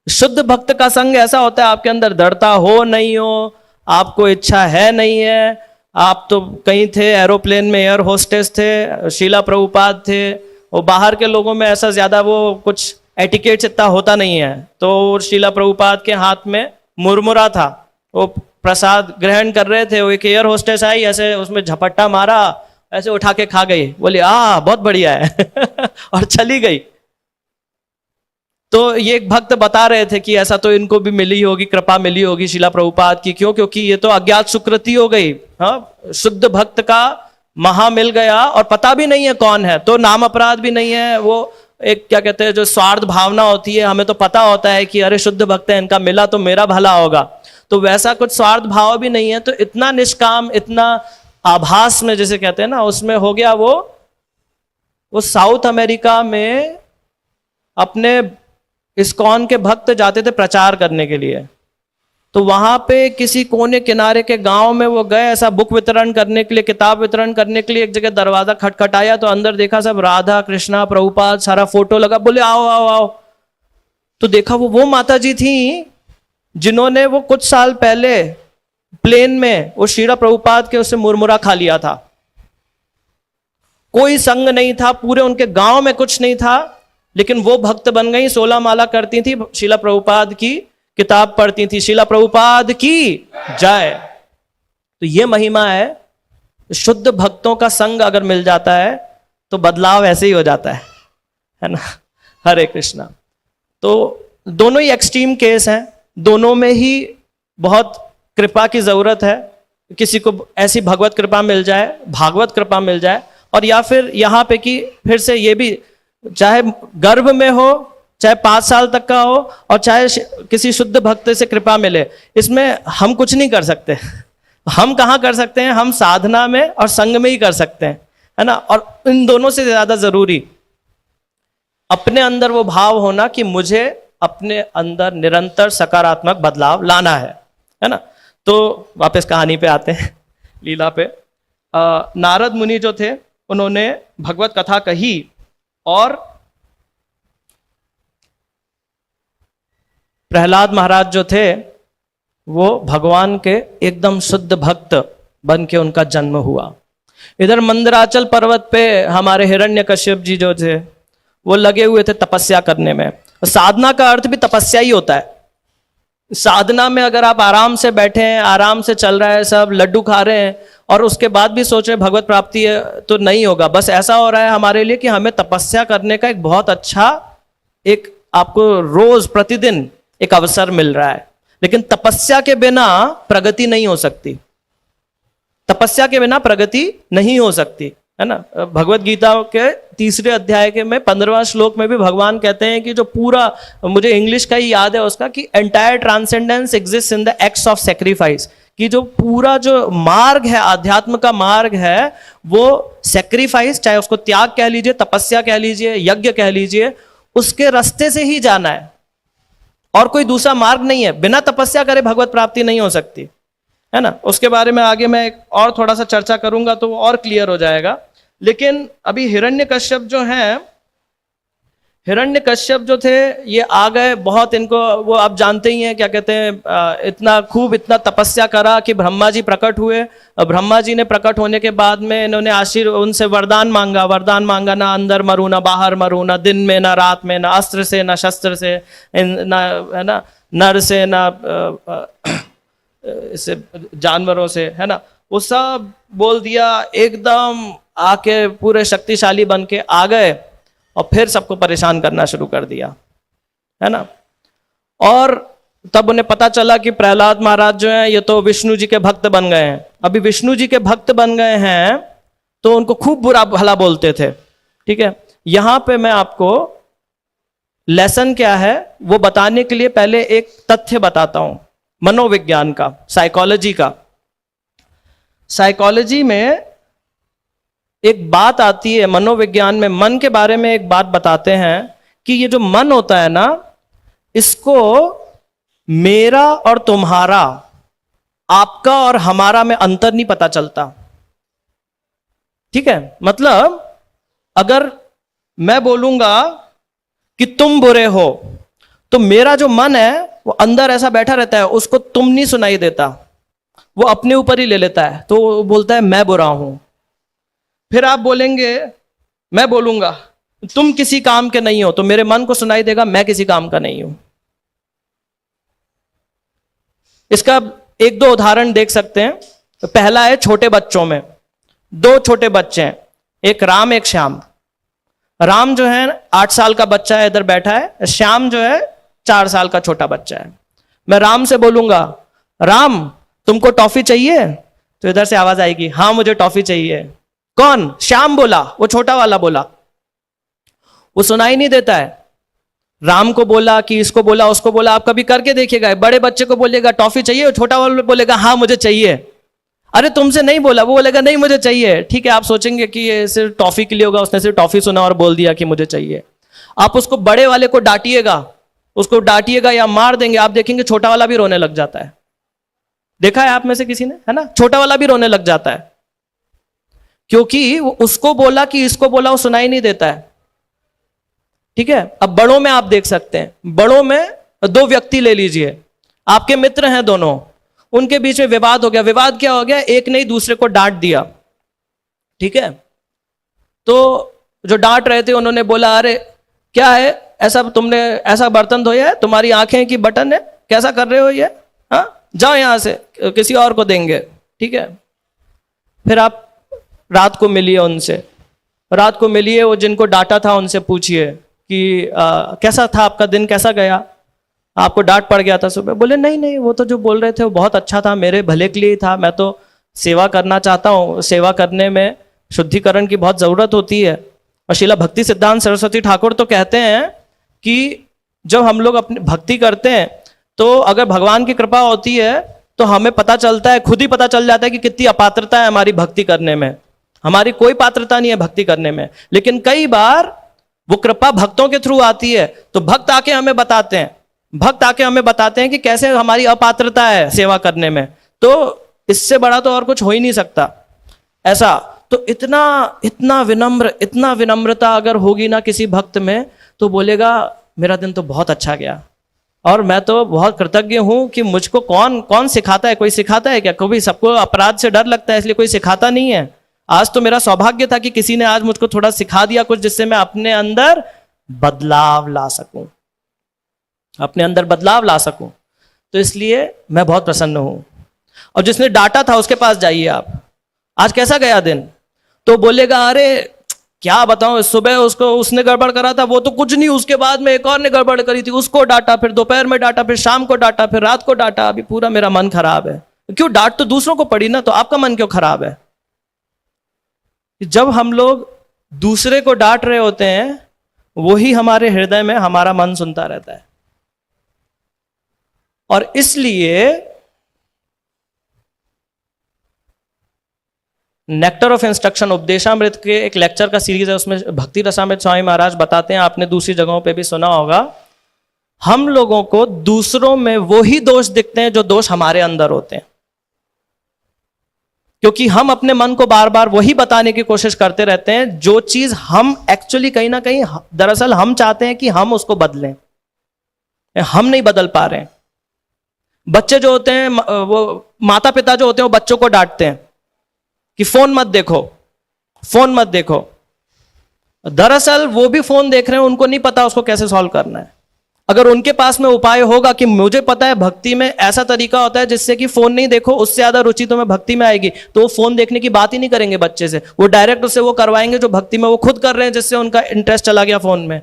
शुद्ध भक्त का संग ऐसा होता है आपके अंदर दृढ़ता हो नहीं हो, आपको इच्छा है नहीं है, आप तो कहीं थे एरोप्लेन में, एयर होस्टेस थे, शीला प्रभुपाद थे, वो बाहर के लोगों में ऐसा ज्यादा वो कुछ एटिकेट्स इतना होता नहीं है। तो शीला प्रभुपाद के हाथ में मुरमुरा था, वो प्रसाद ग्रहण कर रहे थे, वो एक एयर होस्टेस आई, ऐसे उसमें झपट्टा मारा, ऐसे उठा के खा गई, बोली बहुत बढ़िया है और चली गई। तो ये एक भक्त बता रहे थे कि ऐसा तो इनको भी मिली होगी, कृपा मिली होगी शीला प्रभुपाद की। क्यों? क्योंकि ये तो अज्ञात सुकृति हो गई। हाँ, शुद्ध भक्त का महा मिल गया और पता भी नहीं है कौन है, तो नाम अपराध भी नहीं है। वो एक क्या कहते हैं, जो स्वार्थ भावना होती है, हमें तो पता होता है कि अरे शुद्ध भक्त है, इनका मिला तो मेरा भला होगा, तो वैसा कुछ स्वार्थ भाव भी नहीं है। तो इतना निष्काम, इतना आभास में जिसे कहते हैं ना, उसमें हो गया। वो साउथ अमेरिका में अपने इस्कॉन के भक्त जाते थे प्रचार करने के लिए, तो वहां पे किसी कोने किनारे के गांव में वो गए ऐसा बुक वितरण करने के लिए, किताब वितरण करने के लिए। एक जगह दरवाजा खटखटाया तो अंदर देखा सब राधा कृष्णा प्रभुपाद सारा फोटो लगा, बोले आओ आओ आओ। तो देखा वो माता जी थी जिन्होंने वो कुछ साल पहले प्लेन में वो शीला प्रभुपाद के उससे मुरमुरा खा लिया था। कोई संग नहीं था, पूरे उनके गांव में कुछ नहीं था, लेकिन वो भक्त बन गई, 16 माला करती थी, शीला प्रभुपाद की किताब पढ़ती थी, शीला प्रभुपाद की जय। तो ये महिमा है। शुद्ध भक्तों का संग अगर मिल जाता है तो बदलाव ऐसे ही हो जाता है ना? हरे कृष्णा। तो दोनों ही एक्सट्रीम केस हैं, दोनों में ही बहुत कृपा की जरूरत है। किसी को ऐसी भगवत कृपा मिल जाए, भागवत कृपा मिल जाए, और या फिर यहाँ पे कि फिर से ये भी, चाहे गर्भ में हो, चाहे 5 साल तक का हो, और चाहे किसी शुद्ध भक्त से कृपा मिले, इसमें हम कुछ नहीं कर सकते। हम कहाँ कर सकते हैं? हम साधना में और संग में ही कर सकते हैं, है ना? और इन दोनों से ज्यादा जरूरी अपने अंदर वो भाव होना कि मुझे अपने अंदर निरंतर सकारात्मक बदलाव लाना है ना। तो वापस कहानी पे आते हैं, लीला पे। नारद मुनि जो थे उन्होंने भगवत कथा कही और प्रहलाद महाराज जो थे वो भगवान के एकदम शुद्ध भक्त बन के उनका जन्म हुआ। इधर मंदराचल पर्वत पे हमारे हिरण्यकश्यप जी जो थे वो लगे हुए थे तपस्या करने में। साधना का अर्थ भी तपस्या ही होता है। साधना में अगर आप आराम से बैठे हैं, आराम से चल रहा है, सब लड्डू खा रहे हैं और उसके बाद भी सोच रहे भगवत प्राप्ति है, तो नहीं होगा। बस ऐसा हो रहा है हमारे लिए कि हमें तपस्या करने का एक बहुत अच्छा एक आपको रोज प्रतिदिन एक अवसर मिल रहा है। लेकिन तपस्या के बिना प्रगति नहीं हो सकती, तपस्या के बिना प्रगति नहीं हो सकती, है ना। भगवत गीता के 3 अध्याय के में 15वां श्लोक में भी भगवान कहते हैं कि जो पूरा, मुझे इंग्लिश का ही याद है उसका, कि entire transcendence exist in the acts of sacrifice, कि जो पूरा जो मार्ग है, आध्यात्म का मार्ग है, वो सेक्रीफाइस, चाहे उसको त्याग कह लीजिए, तपस्या कह लीजिए, यज्ञ कह लीजिए, उसके रास्ते से ही जाना है और कोई दूसरा मार्ग नहीं है। बिना तपस्या करे भगवत प्राप्ति नहीं हो सकती, है ना। उसके बारे में आगे मैं और थोड़ा सा चर्चा करूंगा तो वो और क्लियर हो जाएगा। लेकिन अभी हिरण्यकश्यप जो हैं, हिरण्यकश्यप जो थे ये आ गए बहुत, इनको वो आप जानते ही हैं क्या कहते हैं, इतना तपस्या करा कि ब्रह्मा जी प्रकट हुए। ब्रह्मा जी ने प्रकट होने के बाद में इन्होंने उनसे वरदान मांगा, ना अंदर मरू ना बाहर मरू, ना दिन में ना रात में, ना अस्त्र से ना शस्त्र से, ना है ना नर से ना इससे जानवरों से, है ना। वो सब बोल दिया, एकदम आके पूरे शक्तिशाली बन के आ गए और फिर सबको परेशान करना शुरू कर दिया, है ना। और तब उन्हें पता चला कि प्रहलाद महाराज जो हैं ये तो विष्णु जी के भक्त बन गए हैं। अभी विष्णु जी के भक्त बन गए हैं तो उनको खूब बुरा भला बोलते थे, ठीक है। यहां पे मैं आपको लेसन क्या है वो बताने के लिए पहले एक तथ्य बताता हूं, मनोविज्ञान का, साइकोलॉजी का। साइकोलॉजी में एक बात आती है, मनोविज्ञान में मन के बारे में एक बात बताते हैं कि ये जो मन होता है ना, इसको मेरा और तुम्हारा, आपका और हमारा में अंतर नहीं पता चलता, ठीक है। मतलब अगर मैं बोलूंगा कि तुम बुरे हो तो मेरा जो मन है वो अंदर ऐसा बैठा रहता है, उसको तुम नहीं सुनाई देता, वो अपने ऊपर ही ले लेता है, तो वो बोलता है मैं बुरा हूं। फिर आप बोलेंगे, मैं बोलूंगा तुम किसी काम के नहीं हो, तो मेरे मन को सुनाई देगा मैं किसी काम का नहीं हूं। इसका 1-2 उदाहरण देख सकते हैं। तो पहला है छोटे बच्चों में, 2 छोटे बच्चे हैं, एक राम एक श्याम। राम जो है 8 साल का बच्चा है, इधर बैठा है। श्याम जो है 4 साल का छोटा बच्चा है। मैं राम से बोलूंगा, राम तुमको टॉफी चाहिए, तो इधर से आवाज आएगी, हाँ मुझे टॉफी चाहिए। कौन? श्याम बोला, वो छोटा वाला बोला। वो सुनाई नहीं देता है। राम को बोला कि इसको बोला उसको बोला, आप कभी करके देखिएगा। बड़े बच्चे को बोलेगा टॉफी चाहिए, छोटा वाला बोलेगा हाँ मुझे चाहिए। अरे तुमसे नहीं बोला, वो बोलेगा नहीं मुझे चाहिए। ठीक है, आप सोचेंगे कि ये सिर्फ टॉफी के लिए होगा, उसने सिर्फ टॉफी सुना और बोल दिया कि मुझे चाहिए। आप उसको बड़े वाले को डांटिएगा, उसको डांटिएगा या मार देंगे, आप देखेंगे छोटा वाला भी रोने लग जाता है। देखा है आप में से किसी ने, है ना? छोटा वाला भी रोने लग जाता है, क्योंकि वो उसको बोला कि इसको बोला, वो सुनाई नहीं देता है। ठीक है। अब बड़ों में आप देख सकते हैं, बड़ों में 2 व्यक्ति ले लीजिए, आपके मित्र हैं दोनों, उनके बीच में विवाद हो गया। विवाद क्या हो गया? एक ने दूसरे को डांट दिया। ठीक है, तो जो डांट रहे थे उन्होंने बोला, अरे क्या है ऐसा, तुमने ऐसा बर्तन धोया है, तुम्हारी आंखें की बटन है, कैसा कर रहे हो ये? हाँ, जाओ यहां से, किसी और को देंगे। ठीक है, फिर आप रात को मिलिए उनसे, रात को मिलिए, वो जिनको डांटा था उनसे पूछिए कि कैसा था आपका दिन, कैसा गया, आपको डांट पड़ गया था सुबह? बोले नहीं नहीं, वो तो जो बोल रहे थे वो बहुत अच्छा था, मेरे भले के लिए ही था, मैं तो सेवा करना चाहता हूँ, सेवा करने में शुद्धिकरण की बहुत जरूरत होती है। और श्रीला भक्ति सिद्धांत सरस्वती ठाकुर तो कहते हैं कि जब हम लोग अपनी भक्ति करते हैं तो अगर भगवान की कृपा होती है तो हमें पता चलता है, खुद ही पता चल जाता है कि कितनी अपात्रता है हमारी भक्ति करने में। हमारी कोई पात्रता नहीं है भक्ति करने में, लेकिन कई बार वो कृपा भक्तों के थ्रू आती है। तो भक्त आके हमें बताते हैं, भक्त आके हमें बताते हैं कि कैसे हमारी अपात्रता है सेवा करने में। तो इससे बड़ा तो और कुछ हो ही नहीं सकता ऐसा। तो इतना विनम्रता अगर होगी ना किसी भक्त में, तो बोलेगा मेरा दिन तो बहुत अच्छा गया, और मैं तो बहुत कृतज्ञ हूं कि मुझको कौन सिखाता है। कोई सिखाता है क्या? कभी सबको अपराध से डर लगता है इसलिए कोई सिखाता नहीं है। आज तो मेरा सौभाग्य था कि किसी ने आज मुझको थोड़ा सिखा दिया कुछ, जिससे मैं अपने अंदर बदलाव ला सकूं, अपने अंदर बदलाव ला सकूं। तो इसलिए मैं बहुत प्रसन्न हूं। और जिसने डांटा था उसके पास जाइए आप, आज कैसा गया दिन, तो बोलेगा अरे क्या बताऊं, सुबह उसने गड़बड़ करा था, वो तो कुछ नहीं, उसके बाद में एक और ने गड़बड़ करी थी, उसको डांटा, फिर दोपहर में डांटा, फिर शाम को डांटा, फिर रात को डांटा, अभी पूरा मेरा मन खराब है। क्यों? डांट तो दूसरों को पड़ी ना, तो आपका मन क्यों खराब है? जब हम लोग दूसरे को डांट रहे होते हैं, वही हमारे हृदय में हमारा मन सुनता रहता है। और इसलिए नेक्टर ऑफ इंस्ट्रक्शन उपदेशामृत के एक लेक्चर का सीरीज है, उसमें भक्ति रसामृत स्वामी महाराज बताते हैं, आपने दूसरी जगहों पे भी सुना होगा, हम लोगों को दूसरों में वही दोष दिखते हैं जो दोष हमारे अंदर होते हैं। क्योंकि हम अपने मन को बार बार वही बताने की कोशिश करते रहते हैं जो चीज हम एक्चुअली कहीं ना कहीं दरअसल हम चाहते हैं कि हम उसको बदलें, हम नहीं बदल पा रहे हैं। बच्चे जो होते हैं, वो माता पिता जो होते हैं, वो बच्चों को डांटते हैं कि फोन मत देखो, फोन मत देखो। दरअसल वो भी फोन देख रहे हैं, उनको नहीं पता उसको कैसे सॉल्व करना है। अगर उनके पास में उपाय होगा कि मुझे पता है भक्ति में ऐसा तरीका होता है जिससे कि फोन नहीं देखो, उससे ज्यादा रुचि तुम्हें भक्ति में आएगी, तो वो फोन देखने की बात ही नहीं करेंगे बच्चे से, वो डायरेक्ट उससे वो करवाएंगे जो भक्ति में वो खुद कर रहे हैं, जिससे उनका इंटरेस्ट चला गया फोन में,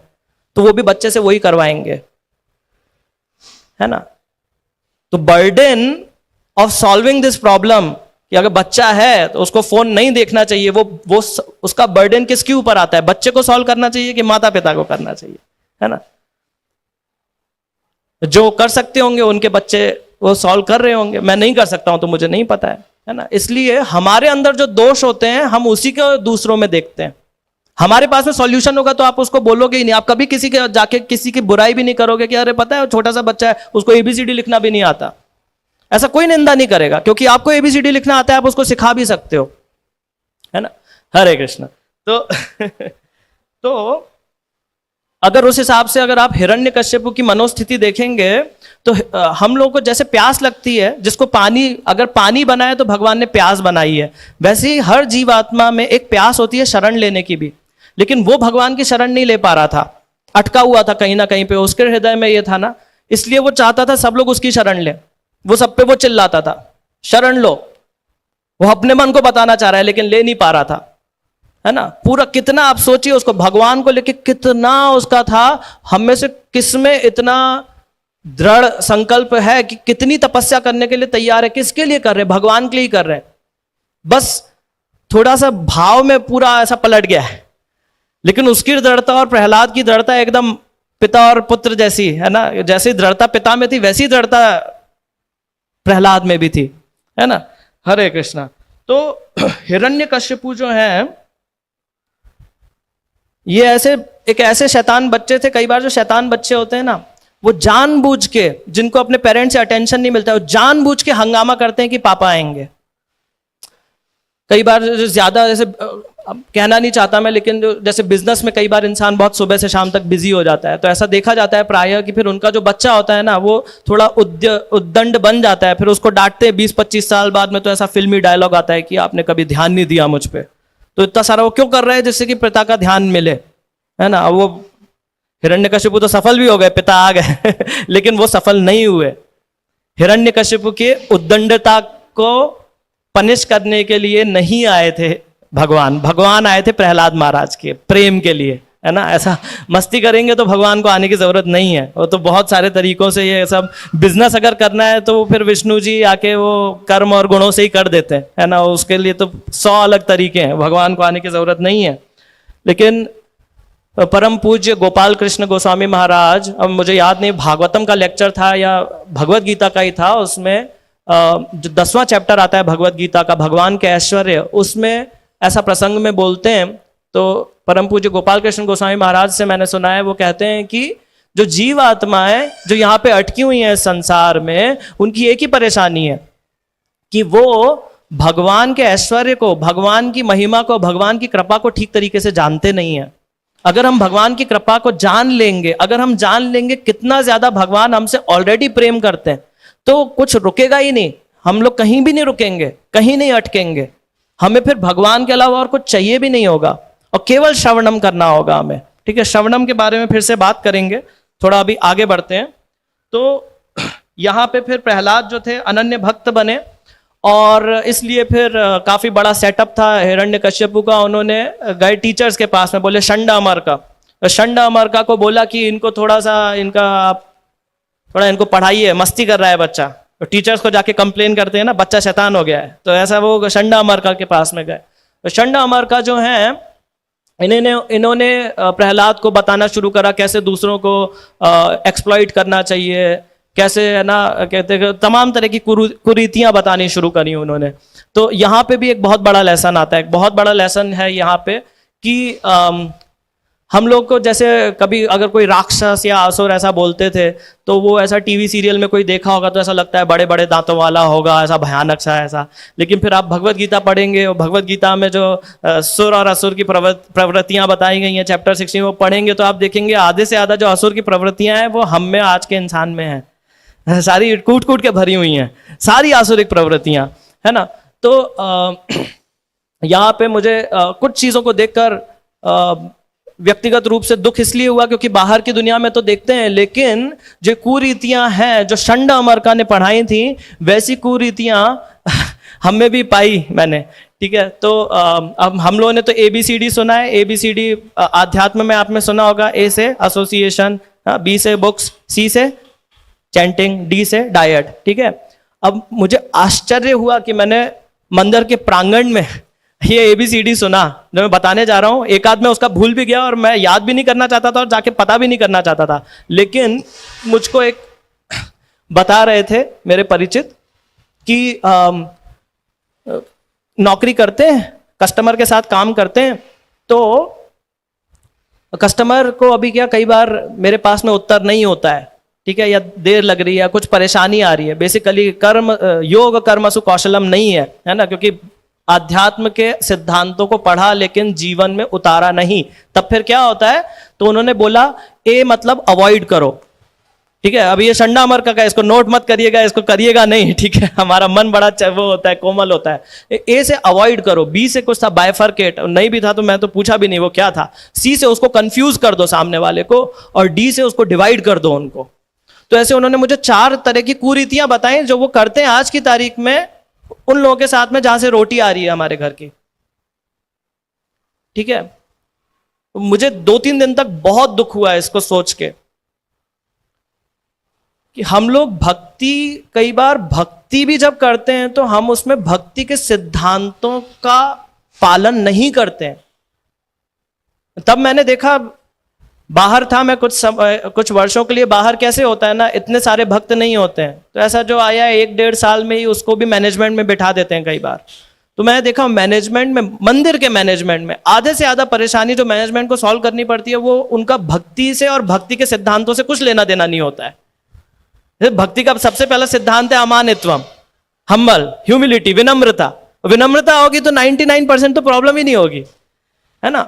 तो वो भी बच्चे से वही करवाएंगे, है ना। तो burden of solving this problem, कि अगर बच्चा है तो उसको फोन नहीं देखना चाहिए, वो उसका बर्डन किसके ऊपर आता है? बच्चे को सॉल्व करना चाहिए कि माता पिता को करना चाहिए, है ना। जो कर सकते होंगे उनके बच्चे वो सॉल्व कर रहे होंगे, मैं नहीं कर सकता हूं तो मुझे नहीं पता है ना। इसलिए हमारे अंदर जो दोष होते हैं हम उसी को दूसरों में देखते हैं। हमारे पास में सॉल्यूशन होगा तो आप उसको बोलोगे ही नहीं, आप कभी किसी के जाके किसी की बुराई भी नहीं करोगे कि अरे पता है छोटा सा बच्चा है उसको ABCD लिखना भी नहीं आता, ऐसा कोई निंदा नहीं करेगा, क्योंकि आपको ABCD लिखना आता है, आप उसको सिखा भी सकते हो, है ना। हरे कृष्ण। तो अगर उस हिसाब से अगर आप हिरण्यकश्यप की मनोस्थिति देखेंगे तो हम लोगों को जैसे प्यास लगती है, जिसको पानी, अगर पानी बनाए तो भगवान ने प्यास बनाई है, वैसे ही हर जीवात्मा में एक प्यास होती है शरण लेने की भी, लेकिन वो भगवान की शरण नहीं ले पा रहा था, अटका हुआ था कहीं ना कहीं पे, उसके हृदय में ये था ना, इसलिए वो चाहता था सब लोग उसकी शरण लें, वो सब पे वो चिल्लाता था शरण लो, वो अपने मन को बताना चाह रहा है लेकिन ले नहीं पा रहा था, है ना। पूरा कितना आप सोचिए उसको भगवान को लेके कितना उसका था, हम में से किसमें इतना दृढ़ संकल्प है कि कितनी तपस्या करने के लिए तैयार है, किसके लिए कर रहे हैं? भगवान के लिए कर रहे हैं। बस थोड़ा सा भाव में पूरा ऐसा पलट गया है, लेकिन उसकी दृढ़ता और प्रहलाद की दृढ़ता एकदम पिता और पुत्र जैसी है ना, जैसी दृढ़ता पिता में थी वैसी दृढ़ता प्रहलाद में भी थी, है ना। हरे कृष्णा। तो हिरण्यकश्यपु जो है ये ऐसे शैतान बच्चे थे, कई बार जो शैतान बच्चे होते हैं ना, वो जानबूझ के, जिनको अपने पेरेंट्स से अटेंशन नहीं मिलता है, वो जानबूझ के हंगामा करते हैं कि पापा आएंगे। कई बार ज्यादा जैसे, अब कहना नहीं चाहता मैं, लेकिन जो जैसे बिजनेस में कई बार इंसान बहुत सुबह से शाम तक बिजी हो जाता है, तो ऐसा देखा जाता है प्रायः कि फिर उनका जो बच्चा होता है ना वो थोड़ा उद्दंड बन जाता है, फिर उसको डांटते हैं 20-25 साल बाद में, तो ऐसा फिल्मी डायलॉग आता है कि आपने कभी ध्यान नहीं दिया मुझ पे, तो इतना सारा वो क्यों कर रहे हैं जिससे कि पिता का ध्यान मिले, है ना। वो हिरण्यकशिपु तो सफल भी हो गए, पिता आ गए लेकिन वो सफल नहीं हुए। हिरण्यकशिपु के उद्दंडता को पनिश करने के लिए नहीं आए थे भगवान आए थे प्रहलाद महाराज के प्रेम के लिए, है ना। ऐसा मस्ती करेंगे तो भगवान को आने की जरूरत नहीं है, वो तो बहुत सारे तरीकों से ये सब बिजनेस अगर करना है तो फिर विष्णु जी आके वो कर्म और गुणों से ही कर देते हैं, है ना। उसके लिए तो 100 अलग तरीके हैं, भगवान को आने की जरूरत नहीं है। लेकिन परम पूज्य गोपाल कृष्ण गोस्वामी महाराज, अब मुझे याद नहीं भागवतम का लेक्चर था या भगवत गीता का ही था, उसमें जो 10वां चैप्टर आता है भगवत गीता का, भगवान के ऐश्वर्य, उसमें ऐसा प्रसंग में बोलते हैं, तो परम पूज्य गोपाल कृष्ण गोस्वामी महाराज से मैंने सुना है, वो कहते हैं कि जो जीव आत्माएं जो यहाँ पे अटकी हुई हैं संसार में, उनकी एक ही परेशानी है कि वो भगवान के ऐश्वर्य को, भगवान की महिमा को, भगवान की कृपा को ठीक तरीके से जानते नहीं है। अगर हम भगवान की कृपा को जान लेंगे, अगर हम जान लेंगे कितना ज्यादा भगवान हमसे ऑलरेडी प्रेम करते हैं, तो कुछ रुकेगा ही नहीं, हम लोग कहीं भी नहीं रुकेंगे, कहीं नहीं अटकेंगे। हमें फिर भगवान के अलावा और कुछ चाहिए भी नहीं होगा, और केवल श्रवणम करना होगा हमें। ठीक है, श्रवणम के बारे में फिर से बात करेंगे, थोड़ा अभी आगे बढ़ते हैं। तो यहाँ पे फिर प्रहलाद जो थे अनन्य भक्त बने, और इसलिए फिर काफी बड़ा सेटअप था हिरण्यकश्यपु का। उन्होंने गए टीचर्स के पास में, बोले षंड अमरका, षंड अमरका को बोला कि इनको थोड़ा सा थोड़ा इनको पढ़ाइए, मस्ती कर रहा है बच्चा। तो टीचर्स को जाके कंप्लेन करते हैं ना, बच्चा शैतान हो गया है, तो ऐसा वो षंड अमरका के पास में गए। तो षंड अमरका जो है, इन्होंने प्रहलाद को बताना शुरू करा कैसे दूसरों को एक्सप्लॉइट करना चाहिए, कैसे है ना, कहते हैं तमाम तरह की कुरीतियां बतानी शुरू करी उन्होंने। तो यहाँ पे भी एक बहुत बड़ा लेसन आता है, एक बहुत बड़ा लेसन है यहाँ पे कि हम लोग को जैसे कभी अगर कोई राक्षस या असुर ऐसा बोलते थे, तो वो ऐसा टीवी सीरियल में कोई देखा होगा तो ऐसा लगता है बड़े बड़े दांतों वाला होगा, ऐसा भयानक सा ऐसा। लेकिन फिर आप भगवत गीता पढ़ेंगे, और भगवत गीता में जो सुर और असुर की प्रवृत्तियां बताई गई हैं चैप्टर 16 वो पढ़ेंगे, तो आप देखेंगे आधे से ज़्यादा जो असुर की प्रवृत्तियां हैं वो हम में, आज के इंसान में है, सारी कूट कूट के भरी हुई हैं, सारी आसुरिक प्रवृत्तियां, है ना। तो यहाँ पे मुझे कुछ चीज़ों को देखकर व्यक्तिगत रूप से दुख इसलिए हुआ क्योंकि बाहर की दुनिया में तो देखते हैं, लेकिन जो कुरीतियां हैं जो षंड अमरका ने पढ़ाई थी, वैसी कुरीतियां हमें भी पाई मैंने। ठीक है, तो अब हम लोगों ने तो ABCD सुना है। ABCD आध्यात्म में आपने सुना होगा, A से एसोसिएशन, B से बुक्स, C से चैंटिंग, D से डाइट। ठीक है, अब मुझे आश्चर्य हुआ कि मैंने मंदिर के प्रांगण में ये ABCD सुना जो मैं बताने जा रहा हूँ। एक आध में उसका भूल भी गया, और मैं याद भी नहीं करना चाहता था और जाके पता भी नहीं करना चाहता था, लेकिन मुझको एक बता रहे थे मेरे परिचित कि नौकरी करते हैं, कस्टमर के साथ काम करते हैं, तो कस्टमर को अभी क्या कई बार मेरे पास में उत्तर नहीं होता है, ठीक है, या देर लग रही है, कुछ परेशानी आ रही है। बेसिकली कर्म योग कर्मसु कौशलम नहीं है ना, क्योंकि आध्यात्म के सिद्धांतों को पढ़ा लेकिन जीवन में उतारा नहीं। तब फिर क्या होता है, तो उन्होंने बोला ए मतलब अवॉइड करो। ठीक है, अब ये षंड अमरका का, इसको नोट मत करिएगा, इसको करिएगा नहीं। ठीक है, हमारा मन बड़ा वो होता है, कोमल होता है। ए से अवॉइड करो, बी से कुछ था बाइफरकेट, नहीं भी था तो मैं तो पूछा भी नहीं वो क्या था। सी से उसको कंफ्यूज कर दो सामने वाले को, और डी से उसको डिवाइड कर दो उनको। तो ऐसे उन्होंने मुझे 4 तरह की कुरीतियां बताई जो वो करते हैं आज की तारीख में उन लोगों के साथ में जहां से रोटी आ रही है हमारे घर की। ठीक है, मुझे 2-3 दिन तक बहुत दुख हुआ इसको सोच के कि हम लोग भक्ति, कई बार भक्ति भी जब करते हैं तो हम उसमें भक्ति के सिद्धांतों का पालन नहीं करते हैं। तब मैंने देखा, बाहर था मैं कुछ वर्षों के लिए बाहर, कैसे होता है ना, इतने सारे भक्त नहीं होते हैं, तो ऐसा जो आया 1-1.5 साल में ही उसको भी मैनेजमेंट में बिठा देते हैं कई बार। तो मैंने देखा मैनेजमेंट में, मंदिर के मैनेजमेंट में आधे से ज्यादा परेशानी जो मैनेजमेंट को सॉल्व करनी पड़ती है वो उनका भक्ति से और भक्ति के सिद्धांतों से कुछ लेना देना नहीं होता है। भक्ति का सबसे पहला सिद्धांत है अमानित्वम, हम्बल, ह्यूमिलिटी, विनम्रता। विनम्रता होगी तो 99% तो प्रॉब्लम ही नहीं होगी, है ना।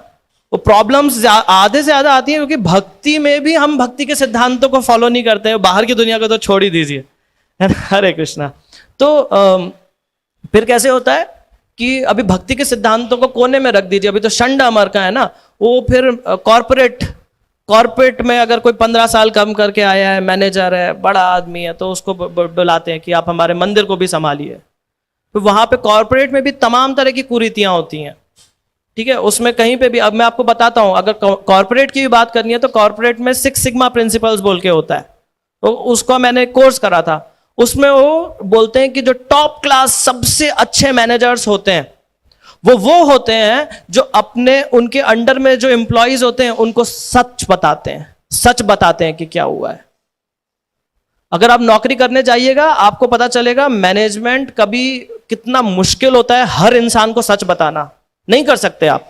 वो प्रॉब्लम्स आधे से ज्यादा आती है क्योंकि भक्ति में भी हम भक्ति के सिद्धांतों को फॉलो नहीं करते हैं। बाहर की दुनिया को तो छोड़ ही दीजिए, है ना। हरे कृष्णा। तो फिर कैसे होता है कि अभी भक्ति के सिद्धांतों को कोने में रख दीजिए। अभी तो षंड अमरका है ना, वो फिर कॉर्पोरेट में अगर कोई 15 साल कम करके आया है, मैनेजर है, बड़ा आदमी है, तो उसको बुलाते हैं कि आप हमारे मंदिर को भी संभालिए। तो वहां पे कॉर्पोरेट में भी तमाम तरह की कुरीतियां होती हैं। ठीक है, उसमें कहीं पे भी, अब मैं आपको बताता हूं, अगर कॉर्पोरेट की भी बात करनी है तो कॉर्पोरेट में 6 सिग्मा प्रिंसिपल्स बोल के होता है, तो उसको मैंने कोर्स करा था। उसमें वो बोलते हैं कि जो टॉप क्लास सबसे अच्छे मैनेजर्स होते हैं वो होते हैं जो अपने, उनके अंडर में जो एम्प्लॉइज होते हैं उनको सच बताते हैं कि क्या हुआ है। अगर आप नौकरी करने जाइएगा आपको पता चलेगा मैनेजमेंट कभी कितना मुश्किल होता है, हर इंसान को सच बताना नहीं कर सकते आप।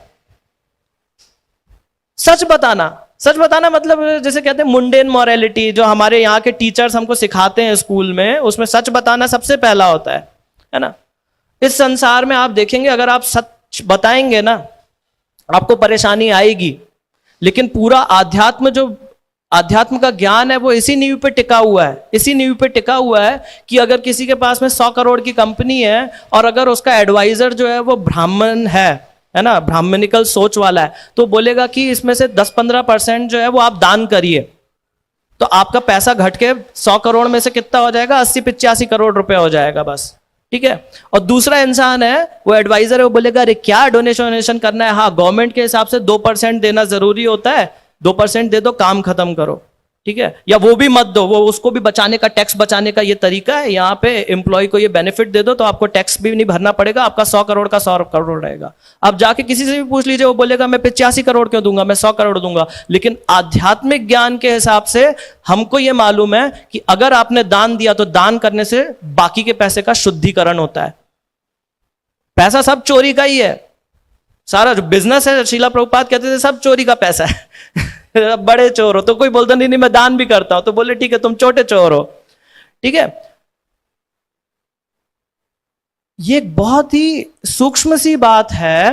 सच बताना मतलब जैसे कहते हैं मुंडेन मॉरलिटी, जो हमारे यहाँ के टीचर्स हमको सिखाते हैं स्कूल में, उसमें सच बताना सबसे पहला होता है ना। इस संसार में आप देखेंगे अगर आप सच बताएंगे ना, आपको परेशानी आएगी, लेकिन पूरा आध्यात्म का ज्ञान है वो इसी नींव पे टिका हुआ है कि अगर किसी के पास में 100 करोड़ की कंपनी है और अगर उसका एडवाइजर जो है वो ब्राह्मण है ना, ब्राह्मणिकल सोच वाला है, तो बोलेगा कि इसमें से 10-15% जो है वो आप दान करिए, तो आपका पैसा घट के 100 करोड़ में से कितना हो जाएगा, 80-85 करोड़ रुपए हो जाएगा बस, ठीक है। और दूसरा इंसान है, वो एडवाइजर है, वो बोलेगा अरे क्या डोनेशन करना है, हाँ गवर्नमेंट के हिसाब से 2% देना जरूरी होता है, 2% दे दो, काम खत्म करो, ठीक है। या वो भी मत दो, वो उसको भी बचाने का, टैक्स बचाने का ये तरीका है, यहाँ पे एम्प्लॉय को ये बेनिफिट दे दो तो आपको टैक्स भी नहीं भरना पड़ेगा, आपका 100 करोड़ का 100 करोड़ रहेगा। आप जाके किसी से भी पूछ लीजिए, वो बोलेगा मैं 85 करोड़ क्यों दूंगा, मैं 100 करोड़ दूंगा। लेकिन आध्यात्मिक ज्ञान के हिसाब से हमको ये मालूम है कि अगर आपने दान दिया तो दान करने से बाकी के पैसे का शुद्धिकरण होता है। पैसा सब चोरी का ही है, सारा जो बिजनेस है, शीला प्रभुपाद कहते थे सब चोरी का पैसा है। बड़े चोर हो तो कोई बोलता नहीं मैं दान भी करता हूं, तो बोले ठीक है तुम छोटे चोर हो, ठीक है। ये एक बहुत ही सूक्ष्म सी बात है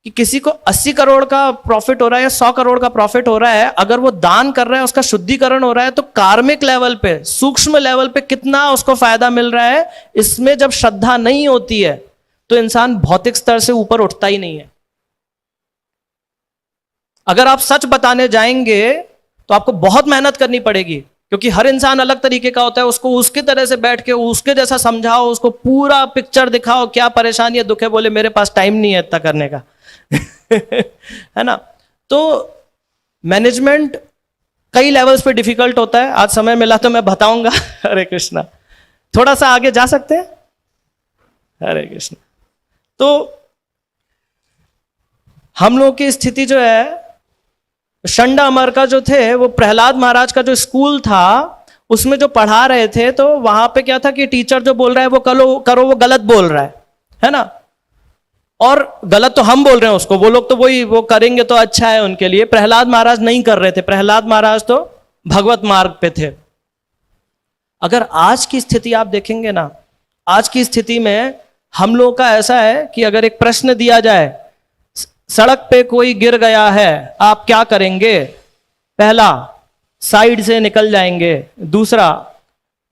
कि किसी को 80 करोड़ का प्रॉफिट हो रहा है या 100 करोड़ का प्रॉफिट हो रहा है, अगर वो दान कर रहा है, उसका शुद्धिकरण हो रहा है, तो कार्मिक लेवल पे, सूक्ष्म लेवल पे कितना उसको फायदा मिल रहा है। इसमें जब श्रद्धा नहीं होती है तो इंसान भौतिक स्तर से ऊपर उठता ही नहीं है। अगर आप सच बताने जाएंगे तो आपको बहुत मेहनत करनी पड़ेगी, क्योंकि हर इंसान अलग तरीके का होता है, उसको उसके तरह से बैठ के उसके जैसा समझाओ, उसको पूरा पिक्चर दिखाओ, क्या परेशानी है, दुख है, बोले मेरे पास टाइम नहीं है इतना करने का। है ना। तो मैनेजमेंट कई लेवल्स पे डिफिकल्ट होता है, आज समय मिला तो मैं बताऊंगा। हरे कृष्णा। थोड़ा सा आगे जा सकते हैं। हरे कृष्णा। तो हम लोगों की स्थिति जो है, शंडा अमर का जो थे, वो प्रहलाद महाराज का जो स्कूल था उसमें जो पढ़ा रहे थे, तो वहां पे क्या था कि टीचर जो बोल रहा है वो करो वो गलत बोल रहा है ना। और गलत तो हम बोल रहे हैं उसको, वो लोग तो वो करेंगे तो अच्छा है उनके लिए। प्रहलाद महाराज नहीं कर रहे थे, प्रहलाद महाराज तो भगवत मार्ग पे थे। अगर आज की स्थिति आप देखेंगे ना, आज की स्थिति में हम लोग का ऐसा है कि अगर एक प्रश्न दिया जाए, सड़क पे कोई गिर गया है, आप क्या करेंगे? पहला, साइड से निकल जाएंगे। दूसरा,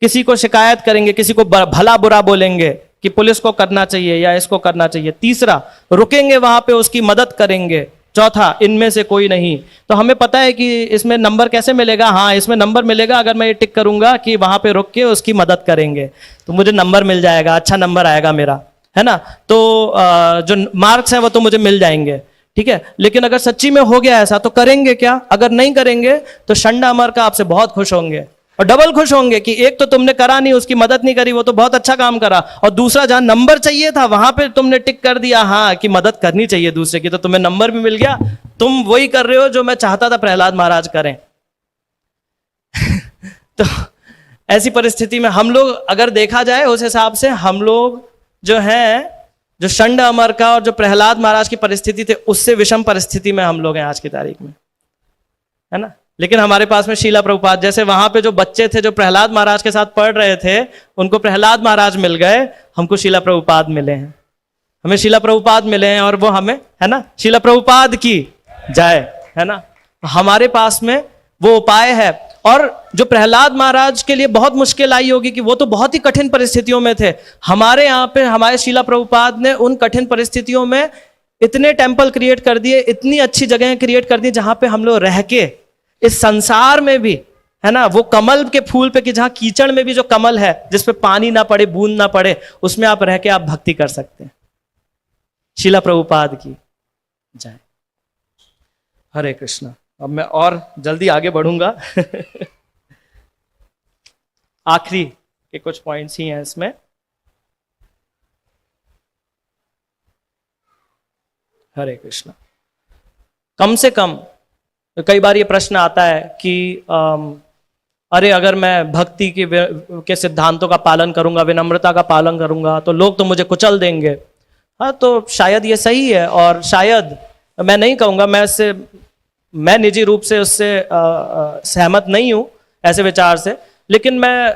किसी को शिकायत करेंगे, किसी को भला बुरा बोलेंगे कि पुलिस को करना चाहिए या इसको करना चाहिए। तीसरा, रुकेंगे वहां पे उसकी मदद करेंगे। चौथा, इनमें से कोई नहीं। तो हमें पता है कि इसमें नंबर कैसे मिलेगा। हाँ, इसमें नंबर मिलेगा अगर मैं ये टिक करूंगा कि वहां पे रुक के उसकी मदद करेंगे, तो मुझे नंबर मिल जाएगा, अच्छा नंबर आएगा मेरा, है ना। तो जो मार्क्स हैं वो तो मुझे मिल जाएंगे, ठीक है। लेकिन अगर सच्ची में हो गया ऐसा तो करेंगे क्या? अगर नहीं करेंगे तो शंडा अमर का आपसे बहुत खुश होंगे, और डबल खुश होंगे कि एक तो तुमने करा नहीं, उसकी मदद नहीं करी, वो तो बहुत अच्छा काम करा, और दूसरा जहां नंबर चाहिए था वहां पे तुमने टिक कर दिया हाँ कि मदद करनी चाहिए दूसरे की, तो तुम्हें नंबर भी मिल गया। तुम वही कर रहे हो जो मैं चाहता था प्रहलाद महाराज करें। तो ऐसी परिस्थिति में हम लोग, अगर देखा जाए उस हिसाब से, हम लोग जो हैं, जो शंड अमर का और जो प्रहलाद महाराज की परिस्थिति थे, उससे विषम परिस्थिति में हम लोग हैं आज की तारीख में, है ना। लेकिन हमारे पास में शीला प्रभुपाद जैसे, वहां पे जो बच्चे थे जो प्रहलाद महाराज के साथ पढ़ रहे थे, उनको प्रहलाद महाराज मिल गए, हमको शीला प्रभुपाद मिले हैं, हमें शीला प्रभुपाद मिले हैं, और वो हमें, है ना, शीला प्रभुपाद की जय, है ना। हमारे पास में वो उपाय है। और जो प्रहलाद महाराज के लिए बहुत मुश्किल आई होगी कि वो तो बहुत ही कठिन परिस्थितियों में थे, हमारे यहाँ पे हमारे शीला प्रभुपाद ने उन कठिन परिस्थितियों में इतने टेम्पल क्रिएट कर दिए, इतनी अच्छी जगह क्रिएट कर दी जहां पे हम लोग रह के इस संसार में भी, है ना, वो कमल के फूल पे, कि जहां कीचड़ में भी जो कमल है जिसपे पानी ना पड़े, बूंद ना पड़े, उसमें आप रह के आप भक्ति कर सकते हैं। शीला प्रभुपाद की जय। हरे कृष्णा। अब मैं और जल्दी आगे बढ़ूंगा। आखिरी के कुछ पॉइंट्स ही हैं इसमें। हरे कृष्णा। कम से कम कई बार ये प्रश्न आता है कि अरे अगर मैं भक्ति के सिद्धांतों का पालन करूंगा, विनम्रता का पालन करूंगा, तो लोग तो मुझे कुचल देंगे। हाँ, तो शायद ये सही है, और शायद मैं नहीं कहूंगा, मैं इससे मैं निजी रूप से उससे सहमत नहीं हूं ऐसे विचार से, लेकिन मैं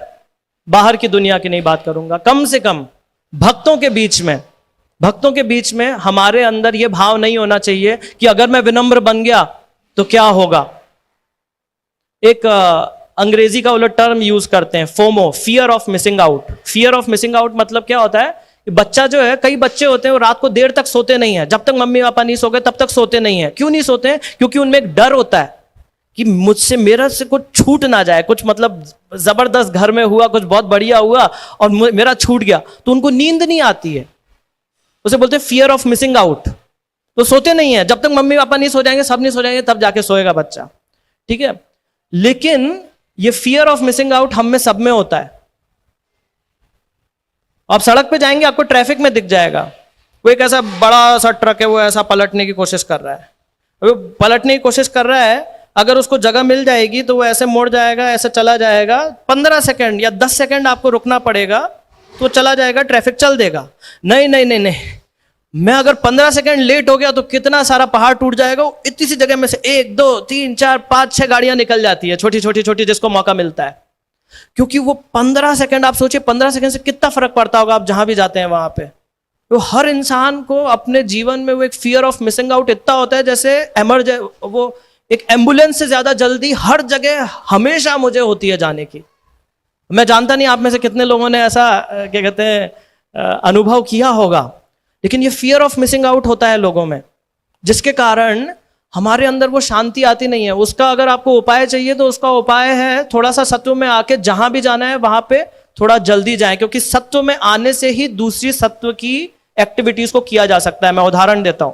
बाहर की दुनिया की नहीं बात करूंगा। कम से कम भक्तों के बीच में हमारे अंदर यह भाव नहीं होना चाहिए कि अगर मैं विनम्र बन गया तो क्या होगा। एक अंग्रेजी का वो लोग टर्म यूज करते हैं, FOMO, fear of missing out. Fear of missing out मतलब क्या होता है कि बच्चा जो है, कई बच्चे होते हैं वो रात को देर तक सोते नहीं है, जब तक मम्मी पापा नहीं सो गए तब तक सोते नहीं है। क्यों नहीं सोते हैं? क्योंकि उनमें एक डर होता है कि मुझसे, मेरा से कुछ छूट ना जाए, कुछ मतलब जबरदस्त घर में हुआ, कुछ बहुत बढ़िया हुआ और मेरा छूट गया, तो उनको नींद नहीं आती है। उसे बोलते हैं फियर ऑफ मिसिंग आउट। तो सोते नहीं है, जब तक मम्मी पापा नहीं सो जाएंगे, सब नहीं सो जाएंगे, तब जाके सोएगा बच्चा, ठीक है। लेकिन ये फियर ऑफ मिसिंग आउट हम में सब में होता है। आप सड़क पे जाएंगे, आपको ट्रैफिक में दिख जाएगा, वो एक ऐसा बड़ा सा ट्रक है, वो ऐसा पलटने की कोशिश कर रहा है, वो पलटने की कोशिश कर रहा है, अगर उसको जगह मिल जाएगी तो वो ऐसे मुड़ जाएगा, ऐसे चला जाएगा, 15 सेकंड या 10 सेकंड आपको रुकना पड़ेगा, तो चला जाएगा, ट्रैफिक चल देगा। नहीं नहीं नहीं नहीं, मैं अगर 15 सेकंड लेट हो गया तो कितना सारा पहाड़ टूट जाएगा। इतनी सी जगह में से 1 2 3 4 5 6 गाड़ियां निकल जाती है, छोटी छोटी छोटी, जिसको मौका मिलता है। क्योंकि वो 15 सेकंड, आप सोचिए 15 सेकंड से कितना फर्क पड़ता होगा, आप जहां भी जाते हैं वहां पे। तो हर इंसान को अपने जीवन में वो एक फियर ऑफ मिसिंग आउट इतना होता है, जैसे वो एक एम्बुलेंस से ज्यादा जल्दी हर जगह हमेशा मुझे होती है जाने की। मैं जानता नहीं आप में से कितने लोगों ने ऐसा क्या कहते हैं अनुभव किया होगा, लेकिन ये फियर ऑफ मिसिंग आउट होता है लोगों में, जिसके कारण हमारे अंदर वो शांति आती नहीं है। उसका अगर आपको उपाय चाहिए तो उसका उपाय है थोड़ा सा सत्व में आके जहां भी जाना है वहां पे थोड़ा जल्दी जाए, क्योंकि सत्व में आने से ही दूसरी सत्व की एक्टिविटीज को किया जा सकता है। मैं उदाहरण देता हूं,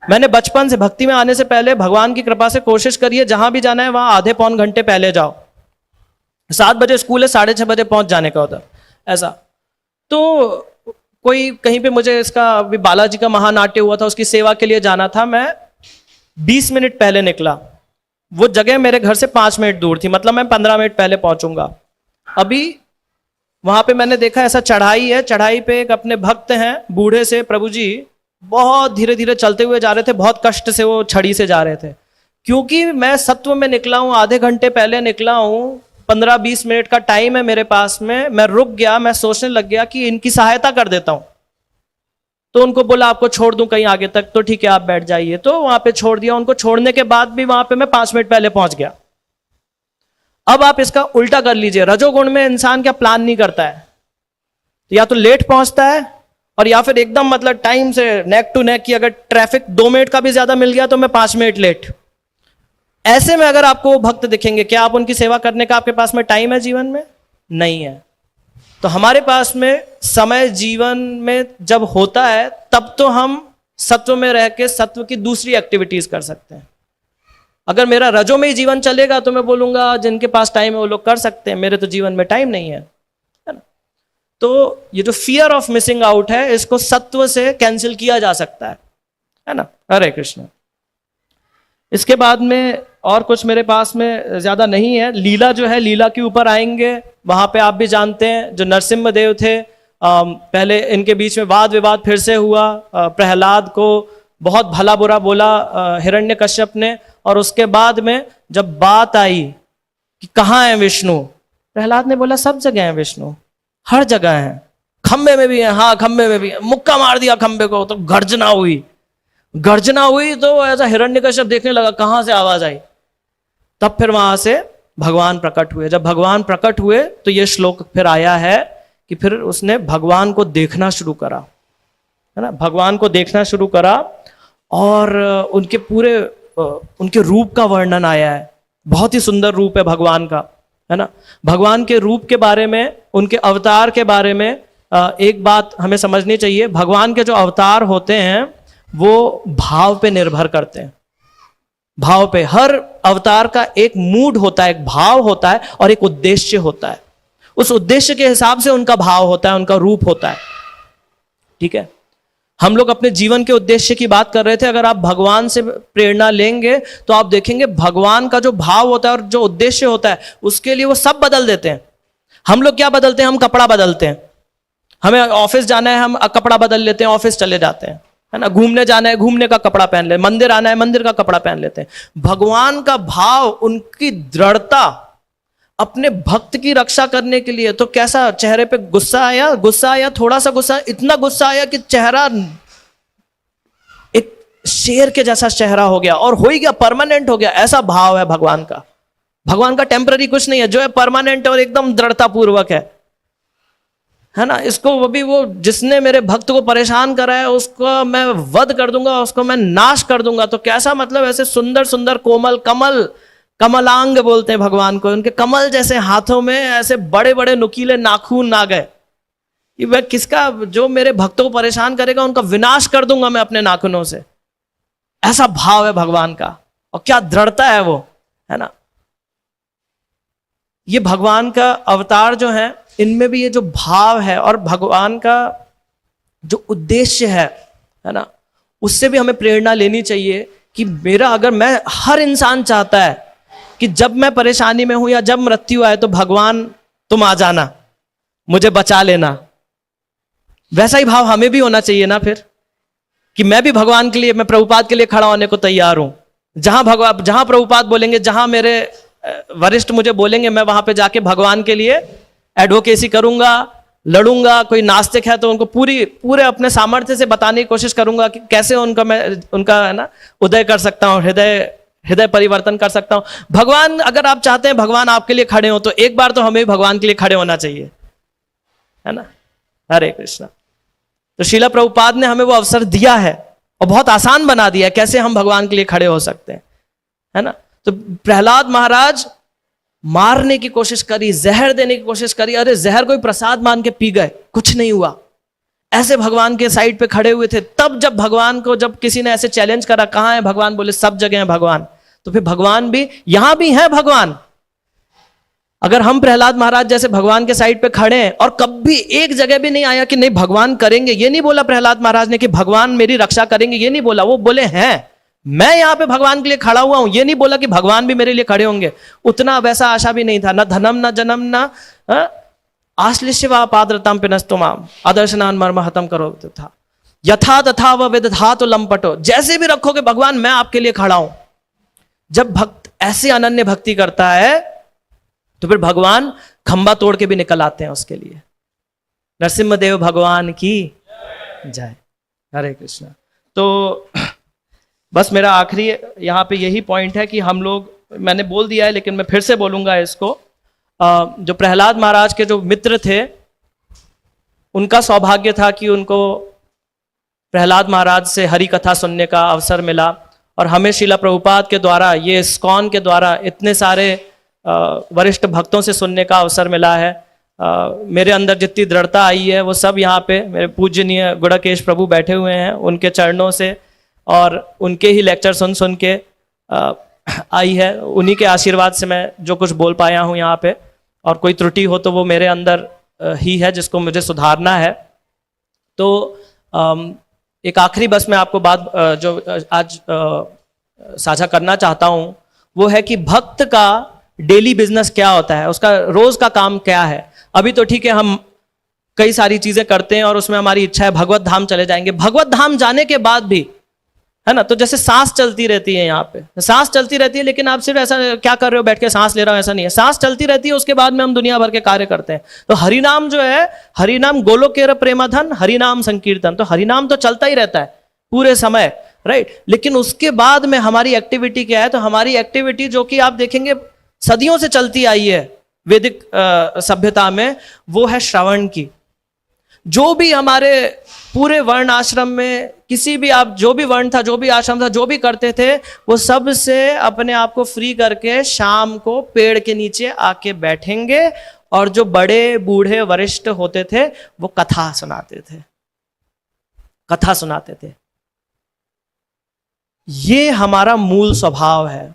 मैंने बचपन से भक्ति में आने से पहले भगवान की कृपा से कोशिश करी है, जहां भी जाना है वहां आधे पौन घंटे पहले जाओ। 7 बजे स्कूल है, 6:30 बजे पहुंच जाने का होता ऐसा। तो कोई कहीं पे मुझे इसका अभी बालाजी का महानाट्य हुआ था, उसकी सेवा के लिए जाना था, मैं 20 मिनट पहले निकला। वो जगह मेरे घर से 5 मिनट दूर थी, मतलब मैं 15 मिनट पहले पहुंचूंगा। अभी वहां पे मैंने देखा ऐसा चढ़ाई है, चढ़ाई पे एक अपने भक्त हैं बूढ़े से प्रभु जी, बहुत धीरे धीरे चलते हुए जा रहे थे, बहुत कष्ट से वो छड़ी से जा रहे थे। क्योंकि मैं सत्व में निकला हूं, आधे घंटे पहले निकला हूं, 15-20 मिनट का टाइम है मेरे पास में, मैं रुक गया, मैं सोचने लग गया कि इनकी सहायता कर देता हूं। तो उनको बोला आपको छोड़ दूं कहीं आगे तक, तो ठीक है आप बैठ जाइए। तो वहां पे छोड़ दिया उनको। छोड़ने के बाद भी वहां पे मैं 5 मिनट पहले पहुंच गया। अब आप इसका उल्टा कर लीजिए, रजोगुण में इंसान क्या प्लान नहीं करता है, या तो लेट पहुंचता है और या फिर एकदम मतलब टाइम से नेक टू नेक, की अगर ट्रैफिक 2 मिनट का भी ज्यादा मिल गया तो मैं 5 मिनट लेट। ऐसे में अगर आपको भक्त दिखेंगे, क्या आप उनकी सेवा करने का आपके पास में टाइम है जीवन में? नहीं है। तो हमारे पास में समय जीवन में जब होता है तब तो हम सत्व में रह के सत्व की दूसरी एक्टिविटीज कर सकते हैं। अगर मेरा रजो में ही जीवन चलेगा तो मैं बोलूंगा जिनके पास टाइम है वो लोग कर सकते हैं, मेरे तो जीवन में टाइम नहीं है ना। तो ये जो फियर ऑफ मिसिंग आउट है, इसको सत्व से कैंसिल किया जा सकता है ना। हरे कृष्ण। इसके बाद में और कुछ मेरे पास में ज्यादा नहीं है। लीला जो है, लीला के ऊपर आएंगे। वहां पे आप भी जानते हैं जो नरसिम्हा देव थे, पहले इनके बीच में वाद विवाद फिर से हुआ। प्रहलाद को बहुत भला बुरा बोला हिरण्यकश्यप ने, और उसके बाद में जब बात आई कि कहाँ है विष्णु, प्रहलाद ने बोला सब जगह है विष्णु, हर जगह है, खंबे में भी है, हाँ खंबे में भी है। मुक्का मार दिया खंबे को, तो गर्जना हुई। गर्जना हुई तो ऐसा हिरण्यकश्यप देखने लगा कहां से आवाज आई। तब फिर वहां से भगवान प्रकट हुए। जब भगवान प्रकट हुए तो ये श्लोक फिर आया है कि फिर उसने भगवान को देखना शुरू करा, है ना, भगवान को देखना शुरू करा, और उनके पूरे उनके रूप का वर्णन आया है। बहुत ही सुंदर रूप है भगवान का, है ना। भगवान के रूप के बारे में, उनके अवतार के बारे में एक बात हमें समझनी चाहिए। भगवान के जो अवतार होते हैं वो भाव पे निर्भर करते हैं। भाव पे, हर अवतार का एक मूड होता है, एक भाव होता है और एक उद्देश्य होता है। उस उद्देश्य के हिसाब से उनका भाव होता है, उनका रूप होता है। ठीक है, हम लोग अपने जीवन के उद्देश्य की बात कर रहे थे। अगर आप भगवान से प्रेरणा लेंगे तो आप देखेंगे भगवान का जो भाव होता है और जो उद्देश्य होता है उसके लिए वो सब बदल देते हैं। हम लोग क्या बदलते हैं? हम कपड़ा बदलते हैं। हमें ऑफिस जाना है, हम कपड़ा बदल लेते हैं, ऑफिस चले जाते हैं। है ना, घूमने जाना है घूमने का कपड़ा पहन ले, मंदिर आना है मंदिर का कपड़ा पहन लेते हैं। भगवान का भाव, उनकी दृढ़ता अपने भक्त की रक्षा करने के लिए, तो कैसा चेहरे पे गुस्सा आया, थोड़ा सा गुस्सा, इतना गुस्सा आया कि चेहरा एक शेर के जैसा चेहरा हो गया, और हो ही गया, परमानेंट हो गया। ऐसा भाव है भगवान का। भगवान का टेम्पररी कुछ नहीं है, जो है परमानेंट और एकदम दृढ़ता पूर्वक है ना। इसको वो जिसने मेरे भक्त को परेशान करा है उसको मैं वध कर दूंगा, उसको मैं नाश कर दूंगा। तो कैसा मतलब, ऐसे सुंदर सुंदर कोमल कमलांग बोलते हैं भगवान को, उनके कमल जैसे हाथों में ऐसे बड़े बड़े नुकीले नाखून आ गए कि वह किसका, जो मेरे भक्तों को परेशान करेगा उनका विनाश कर दूंगा मैं अपने नाखूनों से। ऐसा भाव है भगवान का, और क्या दृढ़ता है वो, है ना। ये भगवान का अवतार जो है, इनमें भी ये जो भाव है और भगवान का जो उद्देश्य है ना, उससे भी हमें प्रेरणा लेनी चाहिए कि मैं हर इंसान चाहता है कि जब मैं परेशानी में हूं या जब मृत्यु आए तो भगवान तुम आ जाना, मुझे बचा लेना। वैसा ही भाव हमें भी होना चाहिए ना फिर, कि मैं भी भगवान के लिए, मैं प्रभुपाद के लिए खड़ा होने को तैयार हूं। जहां प्रभुपाद बोलेंगे, जहां मेरे वरिष्ठ मुझे बोलेंगे, मैं वहां पे जाके भगवान के लिए एडवोकेसी करूंगा, लड़ूंगा। कोई नास्तिक है तो उनको पूरे अपने सामर्थ्य से बताने की कोशिश करूंगा कि कैसे उनका है ना उदय कर सकता हूं, हृदय परिवर्तन कर सकता हूं। भगवान, अगर आप चाहते हैं भगवान आपके लिए खड़े हो, तो एक बार तो हमें भगवान के लिए खड़े होना चाहिए, है ना। हरे कृष्णा। तो श्रीला प्रभुपाद ने हमें वो अवसर दिया है और बहुत आसान बना दिया है कैसे हम भगवान के लिए खड़े हो सकते हैं, है ना। तो प्रहलाद महाराज मारने की कोशिश करी, जहर देने की कोशिश करी, अरे जहर कोई प्रसाद मान के पी गए, कुछ नहीं हुआ। ऐसे भगवान के साइड पे खड़े हुए थे। तब जब भगवान को, जब किसी ने ऐसे चैलेंज करा, कहां है भगवान, बोले सब जगह है भगवान। तो फिर भगवान भी यहां भी है भगवान। अगर हम प्रहलाद महाराज जैसे भगवान के साइड पे खड़े हैं, और कभी एक जगह भी नहीं आया कि नहीं भगवान करेंगे, ये नहीं बोला प्रहलाद महाराज ने कि भगवान मेरी रक्षा करेंगे, ये नहीं बोला। वो बोले हैं मैं यहां पे भगवान के लिए खड़ा हुआ हूं, ये नहीं बोला कि भगवान भी मेरे लिए खड़े होंगे। उतना वैसा आशा भी नहीं था, न धनम न जन्म न आश्लिष्यवा पाद्रताम पिनस्तुमाम आदर्शनान मर्म हतम करो था यथा तथा व विदधा तो लंपटो। जैसे भी रखोगे भगवान, मैं आपके लिए खड़ा हूं। जब भक्त ऐसे अनन्य भक्ति करता है तो फिर भगवान खंबा तोड़ के भी निकल आते हैं उसके लिए। नरसिम्हदेव भगवान की जय। हरे कृष्णा। तो बस मेरा आखिरी यहाँ पे यही पॉइंट है कि हम लोग, मैंने बोल दिया है लेकिन मैं फिर से बोलूंगा इसको, जो प्रहलाद महाराज के जो मित्र थे, उनका सौभाग्य था कि उनको प्रहलाद महाराज से हरि कथा सुनने का अवसर मिला, और हमें श्रीला प्रभुपाद के द्वारा, ये इस्कॉन के द्वारा इतने सारे वरिष्ठ भक्तों से सुनने का अवसर मिला है। मेरे अंदर जितनी दृढ़ता आई है वो सब यहाँ पे मेरे पूजनीय गुड़केश प्रभु बैठे हुए हैं, उनके चरणों से और उनके ही लेक्चर सुन सुन के आई है। उन्हीं के आशीर्वाद से मैं जो कुछ बोल पाया हूँ यहाँ पे, और कोई त्रुटि हो तो वो मेरे अंदर ही है जिसको मुझे सुधारना है। तो एक आखिरी बस मैं आपको बात जो आज साझा करना चाहता हूँ वो है कि भक्त का डेली बिजनेस क्या होता है, उसका रोज का काम क्या है। अभी तो ठीक है, हम कई सारी चीजें करते हैं और उसमें हमारी इच्छा है भगवत धाम चले जाएंगे। भगवत धाम जाने के बाद भी, है ना, तो जैसे सांस चलती रहती है, यहाँ पे सांस चलती रहती है, लेकिन आप सिर्फ ऐसा क्या कर रहे हो, बैठ के सांस ले रहा हूं, ऐसा नहीं है। सांस चलती रहती है, उसके बाद में हम दुनिया भर के कार्य करते हैं। तो हरिनाम जो है, हरिनाम गोलोकेर प्रेमाधन, हरिनाम संकीर्तन, तो हरिनाम तो चलता ही रहता है पूरे समय, राइट। लेकिन उसके बाद में हमारी एक्टिविटी क्या है, तो हमारी एक्टिविटी जो कि आप देखेंगे सदियों से चलती आई है वैदिक सभ्यता में, वो है श्रवण की। जो भी हमारे पूरे वर्ण आश्रम में किसी भी, आप जो भी वर्ण था, जो भी आश्रम था, जो भी करते थे, वो सब से अपने आप को फ्री करके शाम को पेड़ के नीचे आके बैठेंगे, और जो बड़े बूढ़े वरिष्ठ होते थे वो कथा सुनाते थे। ये हमारा मूल स्वभाव है।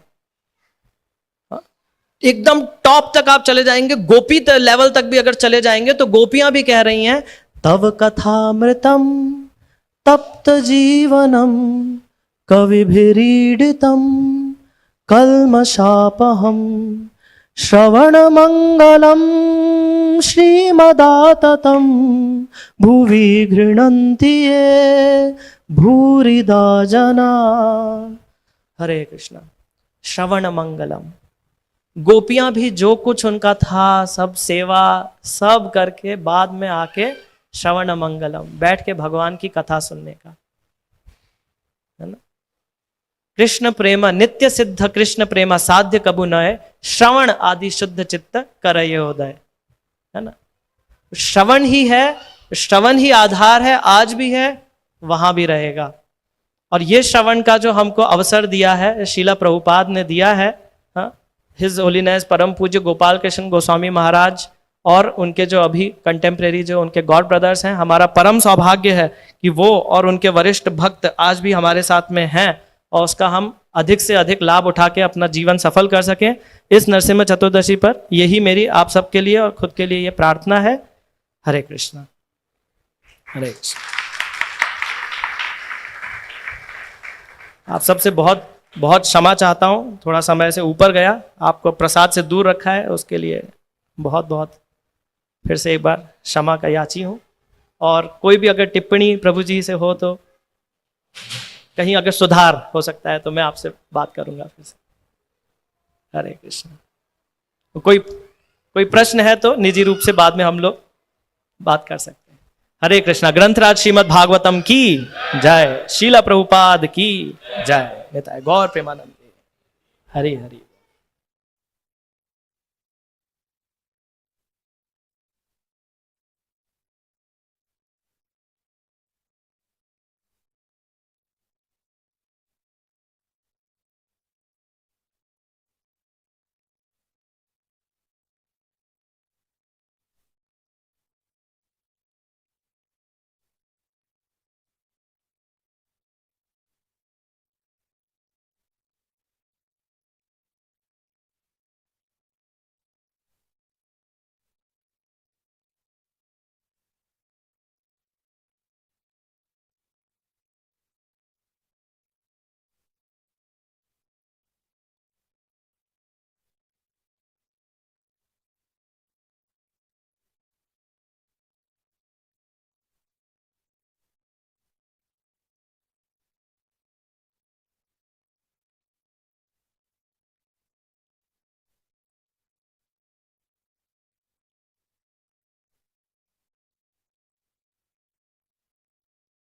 एकदम टॉप तक आप चले जाएंगे, गोपी लेवल तक भी अगर चले जाएंगे, तो गोपियां भी कह रही हैं तव कथामृतम तप्त जीवनम कविभिरीडितम कल्मषापहम श्रवणमङ्गलं श्रीमदाततं भुवि गृह्णन्ति ये भूरिदा जना। हरे कृष्णा। श्रवणमंगलम, गोपियां भी जो कुछ उनका था सब सेवा सब करके बाद में आके श्रवण मंगलम, बैठ के भगवान की कथा सुनने का, है ना। कृष्ण प्रेम नित्य सिद्ध, कृष्ण प्रेम साध्य कबू नय, श्रवण आदि शुद्ध चित्त करय उदय, है ना। श्रवण ही है, श्रवण ही आधार है, आज भी है, वहां भी रहेगा। और ये श्रवण का जो हमको अवसर दिया है, शीला प्रभुपाद ने दिया है, हिज होलीनेस परम पूज्य गोपाल कृष्ण गोस्वामी महाराज और उनके जो अभी कंटेम्प्रेरी जो उनके गॉड ब्रदर्स हैं, हमारा परम सौभाग्य है कि वो और उनके वरिष्ठ भक्त आज भी हमारे साथ में हैं और उसका हम अधिक से अधिक लाभ उठा के अपना जीवन सफल कर सकें इस नरसिम्हा चतुर्दशी पर। यही मेरी आप सबके लिए और खुद के लिए ये प्रार्थना है। हरे कृष्णा। हरे कृष्ण। आप सबसे बहुत बहुत क्षमा चाहता हूँ, थोड़ा समय से ऊपर गया, आपको प्रसाद से दूर रखा है, उसके लिए बहुत बहुत फिर से एक बार क्षमा का याची हूँ। और कोई भी अगर टिप्पणी प्रभु जी से हो तो कहीं अगर सुधार हो सकता है तो मैं आपसे बात करूंगा फिर से। हरे कृष्ण। कोई प्रश्न है तो निजी रूप से बाद में हम लोग बात कर सकते हैं। हरे कृष्णा। ग्रंथराज श्रीमद् भागवतम की जय, शीला प्रभुपाद की जय। नेता गौर प्रेमानंद। हरि हरि।